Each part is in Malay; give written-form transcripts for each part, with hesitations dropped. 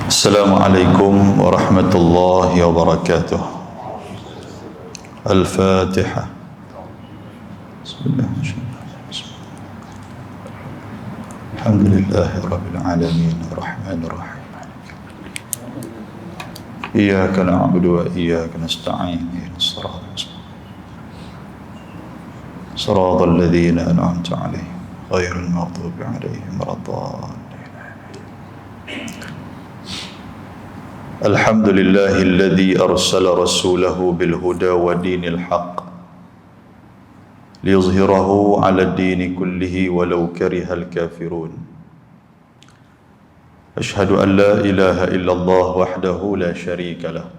Assalamualaikum warahmatullahi wabarakatuh. Al-Fatihah. Alhamdulillahi rabbil alamin arrahmanir rahim. Iyyaka na'budu wa iyyaka nasta'in. Ihdinas siratal ladzina an'amta 'alaihim ghairil maghdubi 'alaihim waladdallin. Alhamdulillahilladzi arsala rasulahu bil huda wa dinil haqq liyuzhirahu 'ala ad-dini kullihi walau karihal kafirun. Ashhadu an la ilaha illallah wahdahu la syarika lah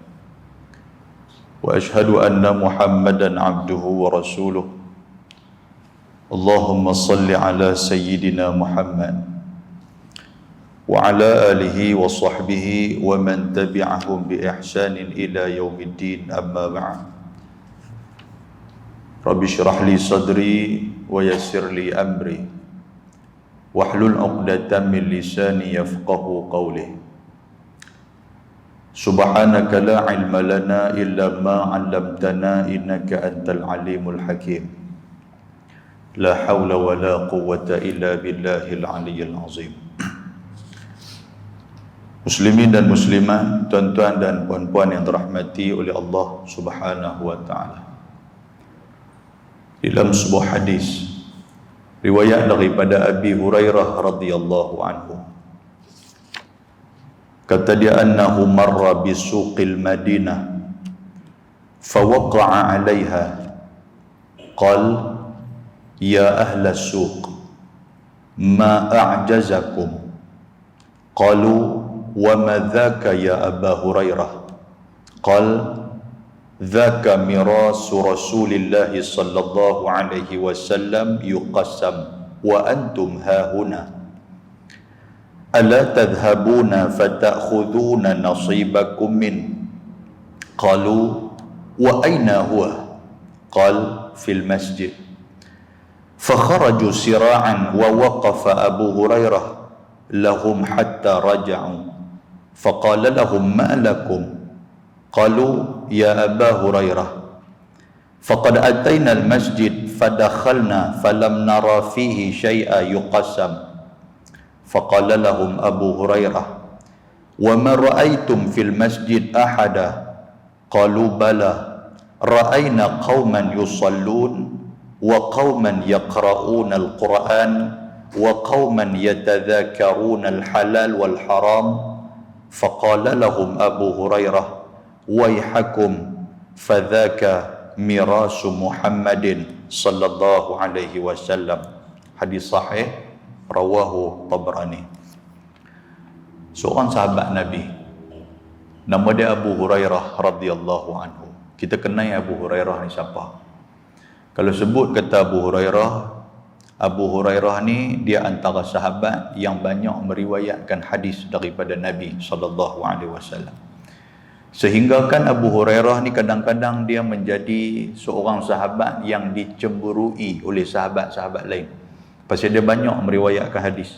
wa ashhadu anna Muhammadan 'abduhu wa rasuluh. Allahumma salli 'ala sayyidina Muhammad wa ala alihi wa sahbihi wa man tabi'ahum bi ihsanin ila yaumiddin, amma ba'd. Rabbi shrah li sadri wa yassir li amri wahlul 'uqdatam min lisani yafqahu qawli. Subhanaka la ilma lana illa ma 'allamtana innaka antal alimul hakim. La hawla wa la quwwata illa billahil aliyyil azim. Muslimin dan muslimat, tuan-tuan dan puan-puan yang dirahmati oleh Allah Subhanahu wa taala. Dalam sebuah hadis riwayat daripada Abi Hurairah radhiyallahu anhu, kata dia, annahu marra bisuqil Madinah fawaqa'a 'alaiha qal ya ahla suq ma a'jazakum qalu wa ma dhaka ya Aba Hurairah qal dhaka mirasu Rasulillah sallallahu alaihi wasallam yuqassam wa antum hahuna ala tadhhabuna fata'khuduna nasibakum min qalu wa aina huwa qal fil masjid fakharaju sira'an wa waqafa Abu Hurairah lahum hatta raja'u faqala lahum ma lakum qalu ya Aba Hurairah faqad atayna al-masjid fadakhalna falam nara fihi syai'a yuqassam faqala lahum Abu Hurairah wa ma ra'aytum fil masjid ahada qalu bala ra'ayna qauman yusallun wa qauman yaqra'una al-Qur'an wa qauman yatadhakaruna al-halal wal haram. Faqala lahum Abu Hurairah waihakum fadhaka mirasu Muhammadin sallallahu alaihi wasallam. Hadis sahih rawahu Tabrani. Seorang sahabat Nabi, nama dia Abu Hurairah radhiyallahu anhu. Kita kenal Abu Hurairah ni siapa? Kalau sebut kata Abu Hurairah ni dia antara sahabat yang banyak meriwayatkan hadis daripada Nabi sallallahu alaihi wasallam. Sehingga kan Abu Hurairah ni kadang-kadang dia menjadi seorang sahabat yang dicemburui oleh sahabat-sahabat lain. Pasal dia banyak meriwayatkan hadis.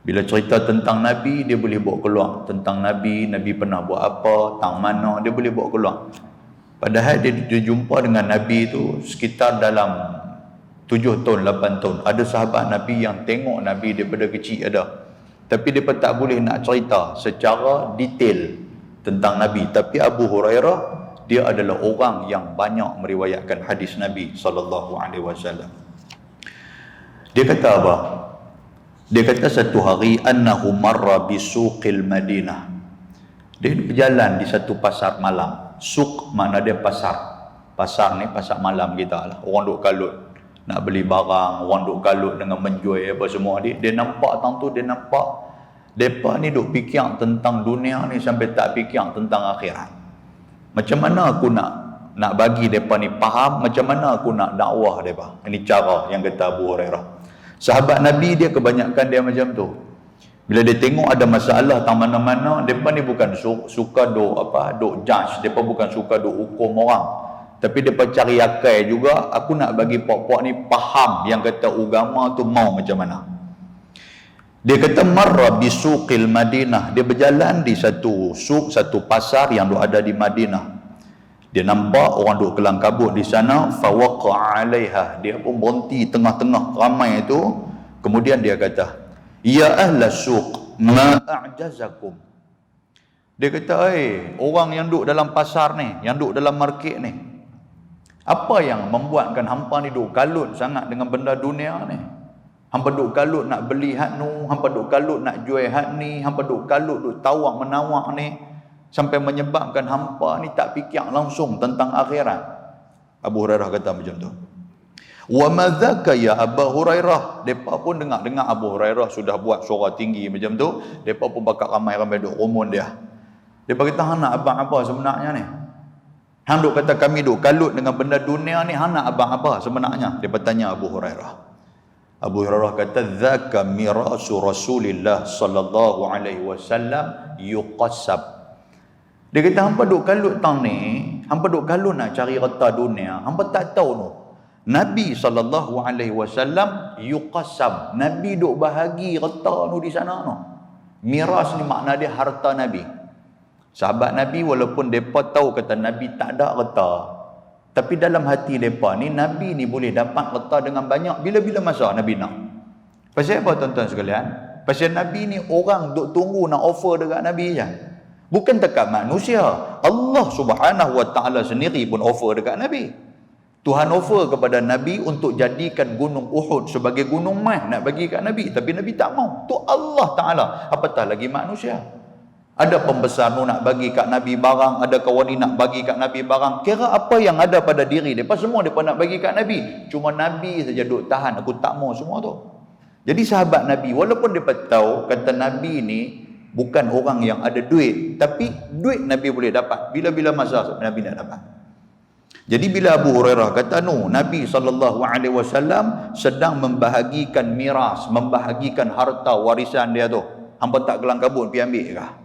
Bila cerita tentang Nabi, dia boleh bawa keluar. Tentang Nabi pernah buat apa, tang mana, dia boleh bawa keluar. Padahal dia jumpa dengan Nabi tu sekitar dalam 7 tahun, 8 tahun. Ada sahabat Nabi yang tengok Nabi daripada kecil ada. Tapi dia pun tak boleh nak cerita secara detail tentang Nabi. Tapi Abu Hurairah, dia adalah orang yang banyak meriwayatkan hadis Nabi sallallahu alaihi wasallam. Dia kata apa? Dia kata satu hari annahu marra bisuqil Madinah. Dia berjalan di satu pasar malam. Suq makna dia pasar. Pasar ni pasar malam kita lah. Orang duk kalut nak beli barang, orang duk kalut dengan menjual apa semua. Dia nampak tang tu, dia nampak depa ni duk fikir tentang dunia ni sampai tak fikir tentang akhirat. Macam mana aku nak bagi depa ni faham, macam mana aku nak dakwah depa. Ini cara yang kata Abu Hurairah. Sahabat Nabi dia kebanyakan dia macam tu. Bila dia tengok ada masalah tang mana-mana, depa ni bukan suka duk judge, depa bukan suka duk hukum orang. Tapi mereka cari akal juga. Aku nak bagi puak-puak ni faham yang kata agama tu mau macam mana. Dia kata marra bisuqil Madinah. Dia berjalan di satu suk, satu pasar yang ada di Madinah. Dia nampak orang duk kelang kabut di sana, fawaqa'a 'alaiha. Dia pun berhenti tengah-tengah ramai itu. Kemudian dia kata, "Ya ahlas suq, ma a'jazakum." Dia kata, orang yang duk dalam pasar ni, yang duk dalam market ni, apa yang membuatkan hampa ni duk kalut sangat dengan benda dunia ni? Hampa duk kalut nak beli hak nu, hampa duk kalut nak jual hak ni, hampa duk kalut duk tawak menawak ni, sampai menyebabkan hampa ni tak fikir langsung tentang akhirat. Abu Hurairah kata macam tu. Wa madzaka ya Abu Hurairah. Depa pun dengar Abu Hurairah sudah buat suara tinggi macam tu, depa pun bakal ramai-ramai duk rumun dia. Depa kata, "Hang nak abang apa sebenarnya ni? Hang duk kata kami duk kalut dengan benda dunia ni, hang nak abang apa sebenarnya?" Depa tanya Abu Hurairah. Abu Hurairah kata, "Dzaka mirasu Rasulillah sallallahu alaihi wasallam yuqassab." Dia kata, hampa duk kalut tang ni, hampa duk kalut nak cari reta dunia, hampa tak tahu tu. Nabi sallallahu alaihi wasallam yuqassab. Nabi duk bahagi reta tu di sana tu. Miras ni makna dia harta Nabi. Sahabat Nabi walaupun depa tahu kata Nabi tak ada reta, tapi dalam hati mereka ni, Nabi ni boleh dapat reta dengan banyak bila-bila masa Nabi nak. Pasal apa tuan-tuan sekalian? Pasal Nabi ni orang duk tunggu nak offer dekat Nabi je. Bukan dekat manusia. Allah Subhanahu Wa Ta'ala sendiri pun offer dekat Nabi. Tuhan offer kepada Nabi untuk jadikan gunung Uhud sebagai gunung mas nak bagi kat Nabi. Tapi Nabi tak mau. Tu Allah Ta'ala. Apatah lagi manusia. Ada pembesar nu nak bagi kat Nabi barang, ada kawan ni nak bagi kat Nabi barang. Kira apa yang ada pada diri mereka, semua mereka nak bagi kat Nabi. Cuma Nabi saja duk tahan, aku tak mau semua tu. Jadi sahabat Nabi, walaupun mereka tahu kata Nabi ni bukan orang yang ada duit, tapi duit Nabi boleh dapat. Bila-bila masa Nabi nak dapat. Jadi bila Abu Hurairah kata Nabi SAW sedang membahagikan miras, membahagikan harta warisan dia tu. Hampa tak kelang kabut pergi ambil kah?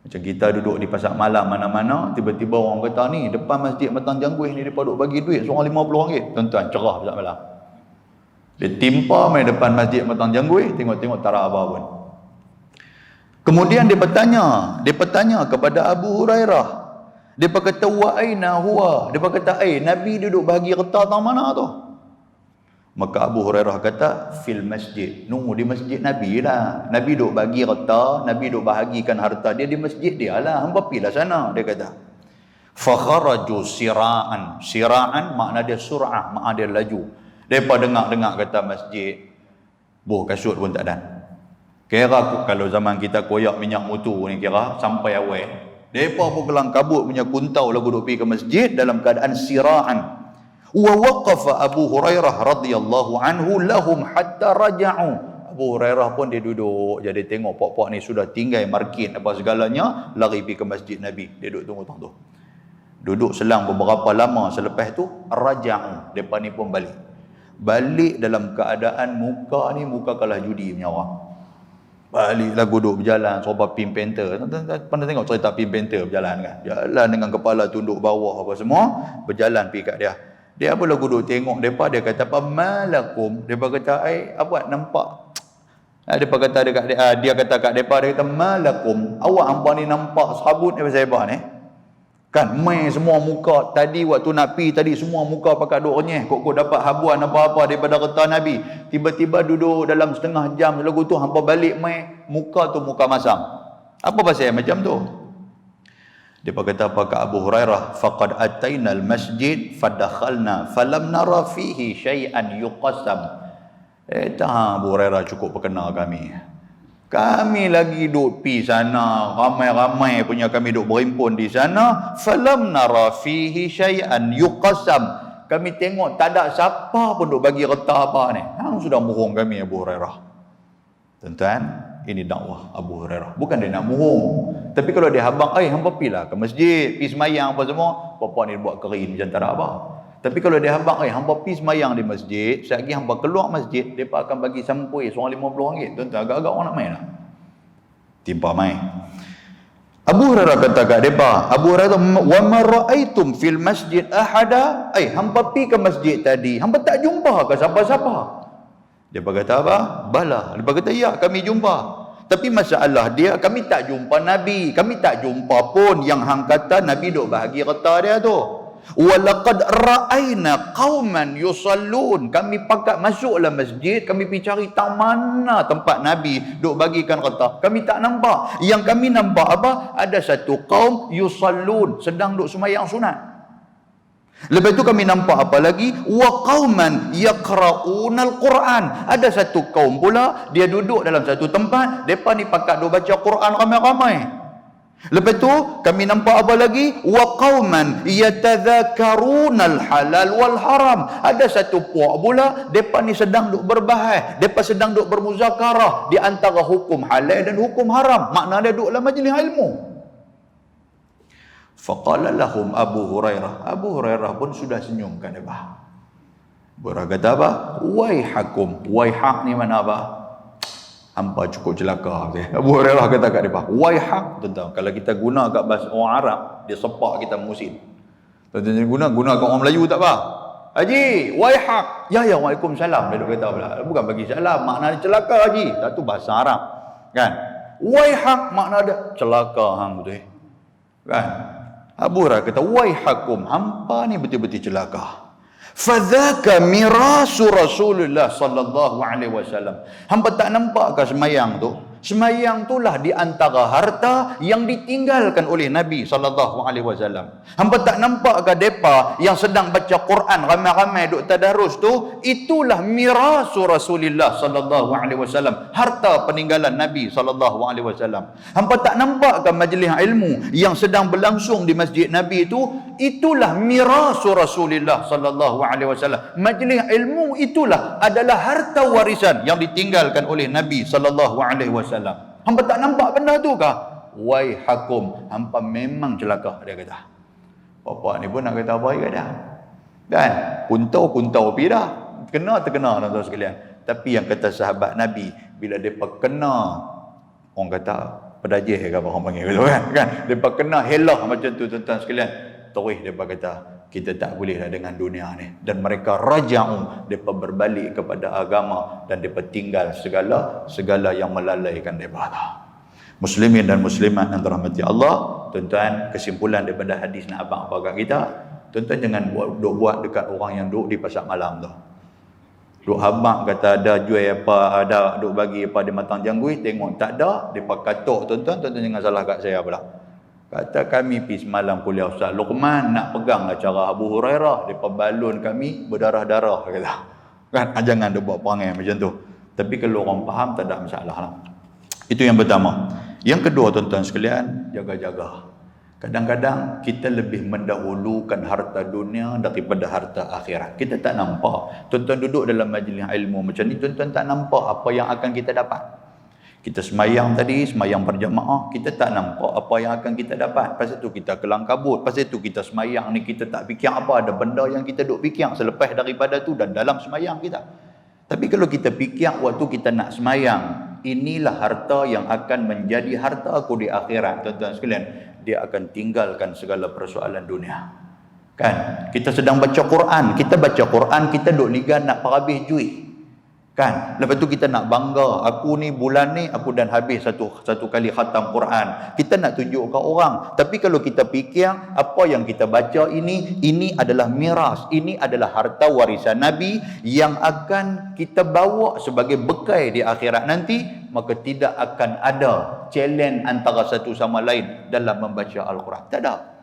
Macam kita duduk di pasar malam mana-mana, tiba-tiba orang kata ni depan masjid Matan Jangguih ni depa duk bagi duit seorang RM50. Tuan-tuan, cerah pasar malam. Dia timpa main depan masjid Matan Jangguih, tengok-tengok tak ada apa pun. Kemudian dia bertanya kepada Abu Hurairah. Dia kata wa aina huwa? Dia kata, Nabi duduk bagi reta tang mana tu? Maka Abu Hurairah kata, fil masjid. Di masjid Nabi lah. Nabi duk bagi reta, Nabi duk bahagikan harta dia di masjid dia lah. Hampa pilah sana, dia kata. Fakharaju sira'an. Sira'an makna dia sur'ah, makna dia laju. Depa dengar-dengar kata masjid, kasut pun tak ada. Kira kalau zaman kita koyak minyak mutu ni kira sampai awal. Depa pun kelang kabut punya kuntau lagu duk pergi ke masjid dalam keadaan sira'an. Wa waqafa Abu Hurairah radhiyallahu anhu lahum hatta raja'u. Abu Hurairah pun dia duduk, jadi tengok pok-pok ni sudah tinggal market apa segalanya, lari pergi ke masjid Nabi. Dia duduk tunggu tang tu. Duduk selang beberapa lama, selepas tu raja'u. Depa ni pun balik. Balik dalam keadaan muka ni muka kalah judi punya orang. Baliklah duduk berjalan serupa pin painter. Pernah tengok cerita pin painter berjalan kan? Jalan dengan kepala tunduk bawah apa semua, berjalan pergi kat dia. Dia pula duduk tengok depa, dia kata apa malakum? Depa kata apa nampak? Depa kata dekat dia kata kat depa, dia kata malakum? Awak hangpa ni nampak sabut ni pasal apa ni? Kan mai semua muka tadi waktu nak pi tadi semua muka pakai duk renyeh, kok dapat habuan apa-apa daripada reta Nabi. Tiba-tiba duduk dalam setengah jam lagu tu hangpa balik mai muka tu muka masam. Apa pasal macam tu? Dia kata apa ke Abu Hurairah, faqad ataina al-masjid fadakhalna falam nara fihi syai'an yuqassam. Abu Hurairah cukup berkenal kami. Kami lagi duk pi sana, ramai-ramai punya kami duk berhimpun di sana, falam nara fihi syai'an yuqassam. Kami tengok tak ada siapa pun duk bagi reta apa ni. Hang sudah murung kami Abu Hurairah. Tuan-tuan, ini dakwah Abu Hurairah. Bukan dia nak murung. Tapi kalau dia habang, hampa pilah ke masjid, pi semayang apa semua, papa ni buat kerin macam tak ada apa. Tapi kalau dia habang, hampa pi semayang di masjid, selagi hampa keluar masjid, mereka akan bagi sampui seorang RM50. Tuan-tuan, agak-agak orang nak main lah. Timpa main. Abu Hurairah kata kat mereka, Abu Hurairah, wa ma ra'aitum fil masjid ahada? Hampa pi ke masjid tadi, hampa tak jumpa ke siapa-siapa? Dia berkata apa? Bala. Dia berkata, ya, kami jumpa. Tapi masalah dia, kami tak jumpa Nabi. Kami tak jumpa pun yang hang kata Nabi duk bahagi reta dia tu. Walaqad ra'ayna qauman yusallun. Kami pakat masuklah masjid, kami pergi cari tak mana tempat Nabi duk bagikan reta. Kami tak nampak. Yang kami nampak apa? Ada satu kaum yusallun, sedang duk sembahyang sunat. Lepas tu kami nampak apa lagi? Wa qauman yaqra'unal Quran. Ada satu kaum pula, dia duduk dalam satu tempat, depa ni pakat duk baca Quran ramai-ramai. Lepas tu kami nampak apa lagi? Wa qauman yatadzakarunal halal wal haram. Ada satu puak pula, depa ni sedang duk berbahas, depa sedang duk bermuzakarah di antara hukum halal dan hukum haram. Makna dia duk dalam majlis ilmu. Faqala lahum Abu Hurairah. Abu Hurairah pun sudah senyumkan depa. Berkata apa? Waihakum. Waihak ni mana apa? Hampa cukup celaka. Abu Hurairah kata kat mereka, waihak, tuan-tuan. Kalau kita guna kat bahasa orang Arab, dia sepak kita musim. Tuan-tuan guna kat orang Melayu tak apa. Haji, waihak. Ya, waalaikumsalam. Dia kata pula. Bukan bagi salam, makna dia celaka, Haji. Tak tu bahasa Arab. Kan? Waihak makna dia celaka hang betul. Kan? Abu Hurairah kata, waihakum. Hampa ni betul-betul celaka. Fadzaka mirasu Rasulullah sallallahu alaihi wasallam. Hangpa tak nampak ke semayang tu? Semayang itulah di antara harta yang ditinggalkan oleh Nabi sallallahu alaihi wasallam. Hangpa tak nampak ke depa yang sedang baca Quran ramai-ramai duk tadarus tu? Itulah mirasu Rasulullah sallallahu alaihi wasallam, harta peninggalan Nabi sallallahu alaihi wasallam. Hangpa tak nampak ke majlis ilmu yang sedang berlangsung di masjid Nabi itu? Itulah mirasu Rasulullah sallallahu alaihi wasallam. Majlis ilmu itulah adalah harta warisan yang ditinggalkan oleh Nabi sallallahu alaihi wasallam. Hampa tak nampak benda tu kah? Waihakum, hampa memang celaka, dia kata. Bapak ni pun nak kata apa dia dah. Kan? Kuntau pi dah. Terkena tuan-tuan sekalian. Tapi yang kata sahabat Nabi, bila depa kena, orang kata pedajih ke apa orang panggil kan? Depa kena helah macam tu tuan-tuan sekalian. Terus depa kata, kita tak boleh lah dengan dunia ni. Dan mereka raja'u, mereka berbalik kepada agama dan mereka tinggal segala yang melalaikan mereka. Muslimin dan muslimat yang dirahmati Allah, tuan-tuan, kesimpulan daripada hadis nak abang apa kat kita, tuan-tuan jangan buat dekat orang yang duduk di pasar malam tu. Duk habaq kata ada jual apa, ada duk bagi apa di matang janggui, tengok tak ada, depa katuk tuan-tuan jangan salah kat saya pula. Kata kami pergi semalam kuliah Ustaz Luqman nak pegang acara Abu Hurairah, depa balun kami berdarah-darah kata. Kan jangan dia buat perangai macam tu. Tapi kalau orang faham tak ada masalah lah. Itu yang pertama. Yang kedua tuan-tuan sekalian, jaga-jaga. Kadang-kadang kita lebih mendahulukan harta dunia daripada harta akhirat. Kita tak nampak. Tuan-tuan duduk dalam majlis ilmu macam ni, tuan-tuan tak nampak apa yang akan kita dapat. Kita semayang tadi, semayang berjamaah, kita tak nampak apa yang akan kita dapat. Pasal tu kita kelang kabut. Pasal tu kita semayang ni, kita tak fikir apa. Ada benda yang kita duk fikir selepas daripada tu dan dalam semayang kita. Tapi kalau kita fikir waktu kita nak semayang, inilah harta yang akan menjadi harta aku di akhirat. Tuan-tuan sekalian, dia akan tinggalkan segala persoalan dunia. Kan? Kita sedang baca Quran. Kita baca Quran, kita duk ligan nak parabih juih. Kan? Lepas tu kita nak bangga, aku ni bulan ni aku dan habis satu kali khatam Quran. Kita nak tunjuk ke orang. Tapi kalau kita fikir apa yang kita baca ini adalah miras, ini adalah harta warisan Nabi yang akan kita bawa sebagai bekal di akhirat nanti, maka tidak akan ada challenge antara satu sama lain dalam membaca Al-Quran. Tak ada.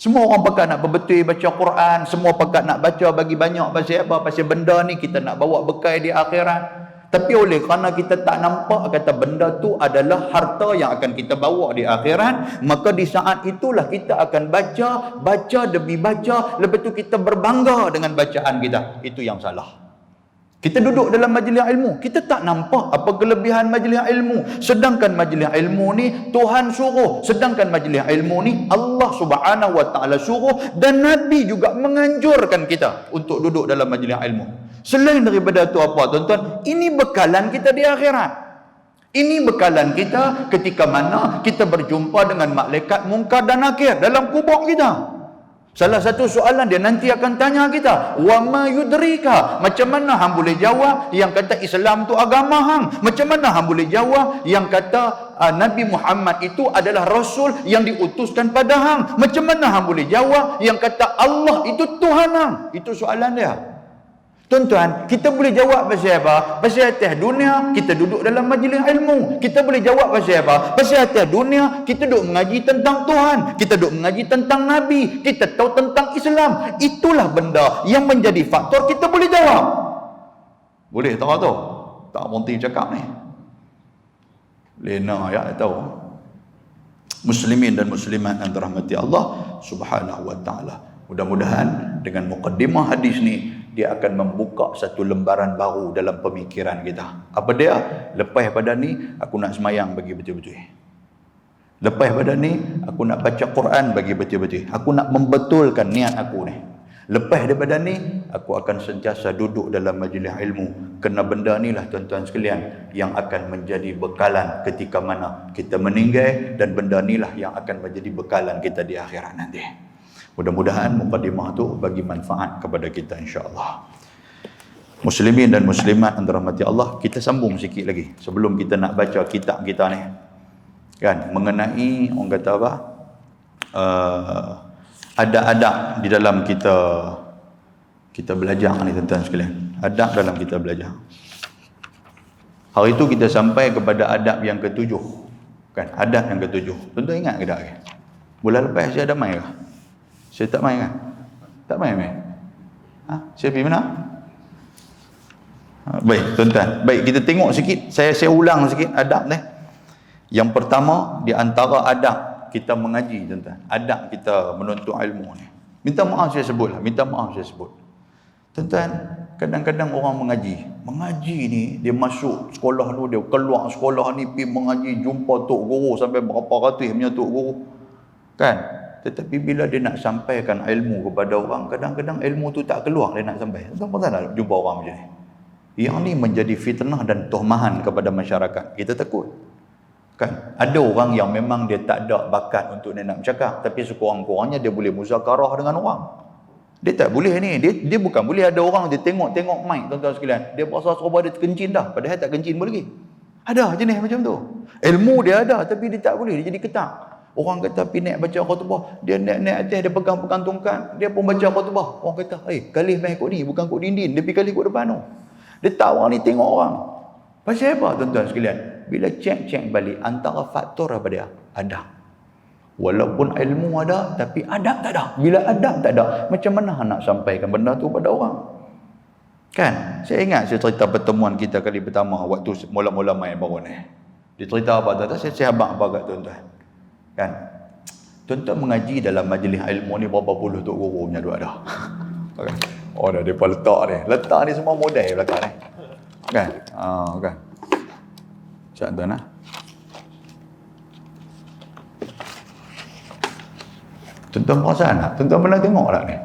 Semua orang pakat nak berbetul baca Quran, semua pakat nak baca bagi banyak pasal apa? Pasal benda ni kita nak bawa bekal di akhirat. Tapi oleh kerana kita tak nampak kata benda tu adalah harta yang akan kita bawa di akhirat, maka di saat itulah kita akan baca demi baca, lepas tu kita berbangga dengan bacaan kita. Itu yang salah. Kita duduk dalam majlis ilmu, kita tak nampak apa kelebihan majlis ilmu. Sedangkan majlis ilmu ni Tuhan suruh, sedangkan majlis ilmu ni Allah Subhanahu wa taala suruh dan Nabi juga menganjurkan kita untuk duduk dalam majlis ilmu. Selain daripada itu apa tuan-tuan? Ini bekalan kita di akhirat. Ini bekalan kita ketika mana kita berjumpa dengan malaikat mungkar dan nakir dalam kubur kita. Salah satu soalan dia nanti akan tanya kita, wa ma yudrika, macam mana hang boleh jawab yang kata Islam tu agama hang? Macam mana hang boleh jawab yang kata Nabi Muhammad itu adalah rasul yang diutuskan pada hang? Macam mana hang boleh jawab yang kata Allah itu Tuhan hang? Itu soalan dia. Tuan-tuan, kita boleh jawab pasal apa? Pasal atas dunia, kita duduk dalam majlis ilmu. Kita boleh jawab pasal apa? Pasal atas dunia, kita duduk mengaji tentang Tuhan. Kita duduk mengaji tentang Nabi. Kita tahu tentang Islam. Itulah benda yang menjadi faktor kita boleh jawab. Boleh tahu tu? Tak berhenti cakap ni. Lena ya tahu. Muslimin dan muslimat yang dirahmati Allah Subhanahu wa taala. Mudah-mudahan dengan mukaddimah hadis ni dia akan membuka satu lembaran baru dalam pemikiran kita. Apa dia? Lepas pada ni aku nak semayang bagi betul-betul. Lepas pada ni aku nak baca Quran bagi betul-betul. Aku nak membetulkan niat aku ni. Lepas daripada ni aku akan sentiasa duduk dalam majlis ilmu. Kerana benda ni lah tuan-tuan sekalian yang akan menjadi bekalan ketika mana kita meninggal, dan benda ni lah yang akan menjadi bekalan kita di akhirat nanti. Mudah-mudahan mukadimah tu bagi manfaat kepada kita insya-Allah. Muslimin dan muslimat yang dirahmati Allah, kita sambung sikit lagi sebelum kita nak baca kitab kita ni. Kan mengenai orang kata apa? Adab-adab di dalam kita belajar ni tuan-tuan sekalian. Adab dalam kita belajar. Hari itu kita sampai kepada adab yang ketujuh. Kan? Adab yang ketujuh. Tuan-tuan ingat ke tak? Bulan lepas saya ada main ke? Saya tak main kan? Tak main. Saya pergi mana? Baik, tuan-tuan. Baik, kita tengok sikit. Saya ulang sikit adab ni. Yang pertama, di antara adab kita mengaji, tuan-tuan. Adab kita menuntut ilmu ni. Minta maaf saya sebut. Tuan-tuan, kadang-kadang orang mengaji. Mengaji ni, dia masuk sekolah tu, dia keluar sekolah ni, pergi mengaji, jumpa tok guru sampai berapa ratus punya tok guru. Kan? Tetapi bila dia nak sampaikan ilmu kepada orang, kadang-kadang ilmu tu tak keluar dia nak sampai. Tuan pernah tak jumpa orang macam ni? Yang ni menjadi fitnah dan tuhmahan kepada masyarakat. Kita takut. Kan? Ada orang yang memang dia tak ada bakat untuk dia nak bercakap, tapi sekurang-kurangnya dia boleh muzakarah dengan orang. Dia tak boleh ni. Dia bukan boleh ada orang dia tengok mic tuan-tuan sekalian. Dia berasa serba dia terkencin dah. Padahal tak kencin pun lagi. Ada jenis macam tu. Ilmu dia ada tapi dia tak boleh. Dia jadi ketak. Orang kata pergi naik baca khutbah, dia naik atas, dia pegang tongkat, dia pun baca khutbah. Orang kata, kalih main kot ni, bukan kot dinding, dia pergi kalih kot depan tu. Dia tahu orang ni tengok orang. Pasal apa tuan-tuan sekalian? Bila cek balik, antara faktor apa dia? Adab. Walaupun ilmu ada, tapi adab tak ada. Bila adab tak ada, macam mana nak sampaikan benda tu pada orang? Kan? Saya ingat saya cerita pertemuan kita kali pertama, waktu mula-mula main baru ni. Dia cerita apa tuan-tuan? Saya habaq apa kat tuan-tuan? Kan? Tuan-tuan mengaji dalam majlis ilmu ni berapa puluh tok guru punya dua dah. Kan? Oh dah depa letak ni semua modal belakang ni. Kan? Kan. Cak tuan ah. Tuan-tuan perasan tak? Tuan-tuan pernah tengok tak ni?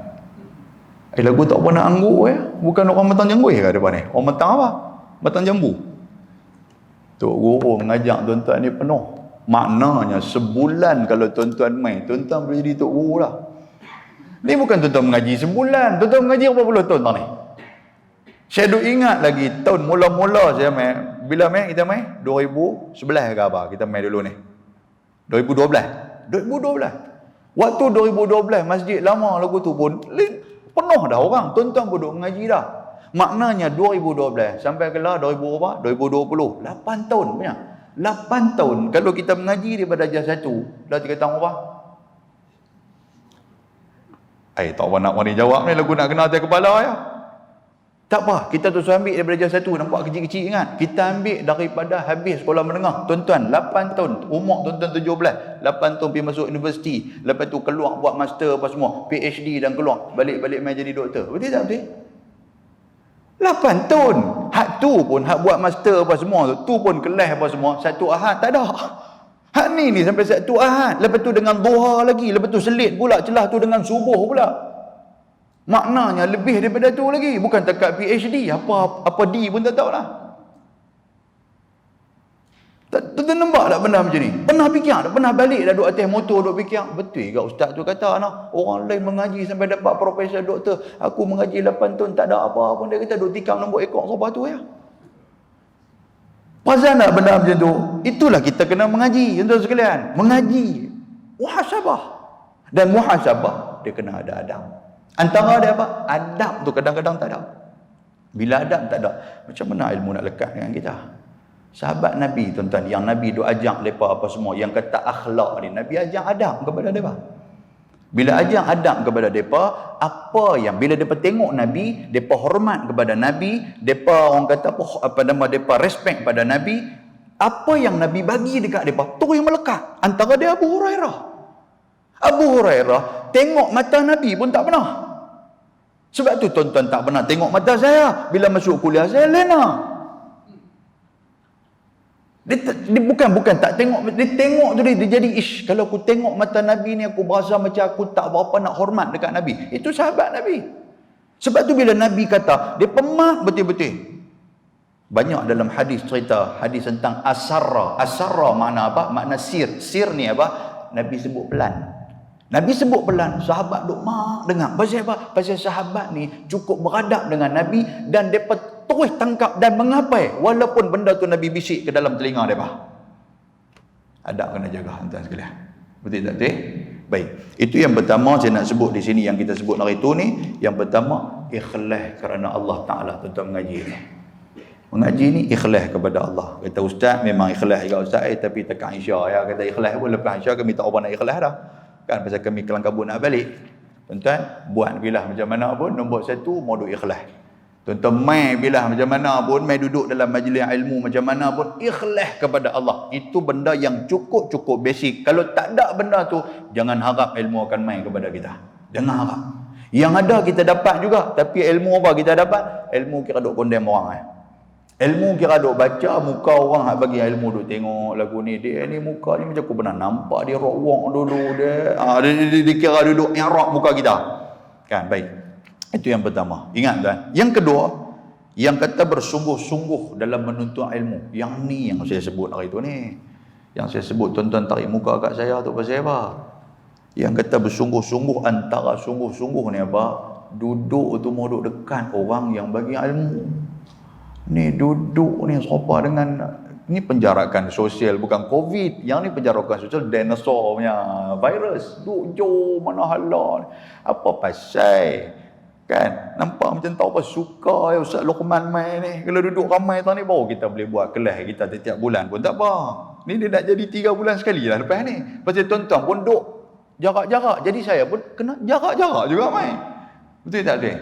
Lagu tak pernah anggur ya? Bukan orang matang jambu ke depan ni? Orang matang apa? Matang jambu. Tok guru mengajak tuan-tuan ni penuh. Maknanya sebulan kalau tuan-tuan main, tuan-tuan boleh jadi tok guru lah. Ni bukan tuan-tuan mengaji sebulan, tuan-tuan mengaji berapa puluh tahun ni. Saya duk ingat lagi tahun mula-mula saya main. Bila main kita main? 2011 ke apa? Kita main dulu ni. 2012. Waktu 2012 masjid lama lagu tu pun penuh dah orang. Tuan-tuan pun duk mengaji dah. Maknanya 2012 sampai ke lah 2020, 8 tahun punya. 8 tahun kalau kita mengaji daripada darjah 1 dah 3 tahun apa? Tak apa nak wani jawab ni lagu nak kena atas kepala ya. Tak apa, kita terus ambil daripada darjah 1 nampak kecil-kecil ingat. Kita ambil daripada habis sekolah menengah. Tuan-tuan 8 tahun, umur tuan-tuan 17, 8 tahun pergi masuk universiti, lepas tu keluar buat master apa semua, PhD dan keluar, balik-balik main jadi doktor. Betul tak betul? 8 tahun. Hak tu pun hak buat master apa semua tu pun kelas apa semua, satu ahad tak ada. Hak ni sampai satu ahad, lepas tu dengan duha lagi, lepas tu selit pula celah tu dengan subuh pula. Maknanya lebih daripada tu lagi, bukan takat PhD, apa D pun tak tahulah. Tuan nampak tak benda macam ni? Pernah fikir tak? Pernah balik dah duduk atas motor duduk fikir? Betul ke ustaz tu kata orang lain mengaji sampai dapat profesor doktor, aku mengaji 8 tahun tak ada apa pun. Dia kata duduk tikam nombor ekor siapa tu ya? Perasan tak benda macam tu? Itulah kita kena mengaji, tuan-tuan sekalian. Mengaji muhasabah. Dan muhasabah dia kena ada adab. Antara dia apa? Adab tu kadang-kadang tak ada. Bila adab tak ada, macam mana ilmu nak lekat dengan kita? Sahabat Nabi, tuan-tuan, yang Nabi duk ajak mereka apa semua, yang kata akhlak ni, Nabi ajak adab kepada mereka. Bila ajak adab kepada mereka, apa yang bila mereka tengok Nabi, mereka hormat kepada Nabi, mereka orang kata apa nama, mereka respect pada Nabi, apa yang Nabi bagi dekat mereka, tu yang melekat. Antara dia Abu Hurairah. Abu Hurairah tengok mata Nabi pun tak pernah. Sebab tu tuan-tuan tak pernah tengok mata saya. Bila masuk kuliah saya lena. Dia bukan tak tengok, dia tengok tu dia jadi kalau aku tengok mata Nabi ni aku berasa macam aku tak berapa nak hormat dekat Nabi. Itu sahabat Nabi. Sebab tu bila Nabi kata, dia pemak betul-betul. Banyak dalam hadis cerita, hadis tentang asarra. Asarra makna apa? Makna sir. Sir ni apa? Nabi sebut pelan. Nabi sebut pelan, sahabat duk mak dengar. Pasal apa? Pasal sahabat ni cukup beradab dengan Nabi dan mereka terus tangkap dan mengapai walaupun benda tu Nabi bisik ke dalam telinga mereka. Adab kena jaga tuan sekalian. Betul tak betul? Baik. Itu yang pertama saya nak sebut di sini, yang kita sebut hari tu ni. Yang pertama, ikhlas kerana Allah Ta'ala. Tuan-tuan mengaji ni. Mengaji ni ikhlas kepada Allah. Kata ustaz memang ikhlas juga ustaz tapi tekan Isya ya. Kata ikhlas pun lepas Isya kami tak apa nak ikhlas dah. Kan pasal kami kelang kabut nak balik. Tuan-tuan, buat bilah macam mana pun, nombor satu, modul ikhlas. Tuan-tuan, mai bilah macam mana pun, mai duduk dalam majlis ilmu macam mana pun, ikhlas kepada Allah. Itu benda yang cukup basic. Kalau tak ada benda tu, jangan harap ilmu akan mai kepada kita. Jangan harap. Yang ada kita dapat juga, tapi ilmu apa kita dapat? Ilmu kira duk condemn orang. Ilmu kira duk baca muka orang hak bagi ilmu duk tengok lagu ni, dia ni muka ni macam aku pernah nampak dia rock dulu dia. Dia kira duduk i'rab muka kita. Kan, baik. Itu yang pertama. Ingat tuan. Yang kedua, yang kata bersungguh-sungguh dalam menuntut ilmu. Yang ni yang saya sebut hari tu ni. Yang saya sebut tuan-tuan tarik muka kat saya tu pasal apa? Yang kata bersungguh-sungguh, antara sungguh-sungguh ni apa? Duduk tu mau duduk dekat orang yang bagi ilmu. Ni duduk ni serupa dengan ni penjarakan sosial, bukan COVID. Yang ni penjarakan sosial dinosaur punya virus. Duk jauh mana halal. Apa pasal? Kan? Nampak macam tak apa suka ya Ustaz Luqman mai ni. Kalau duduk ramai tadi baru kita boleh buat kelas kita setiap bulan pun tak apa. Ni dia nak jadi 3 bulan sekali lah lepas ni. Pasal tuan-tuan pun duk jarak-jarak. Jadi saya pun kena jarak-jarak juga mai. Betul tak dia?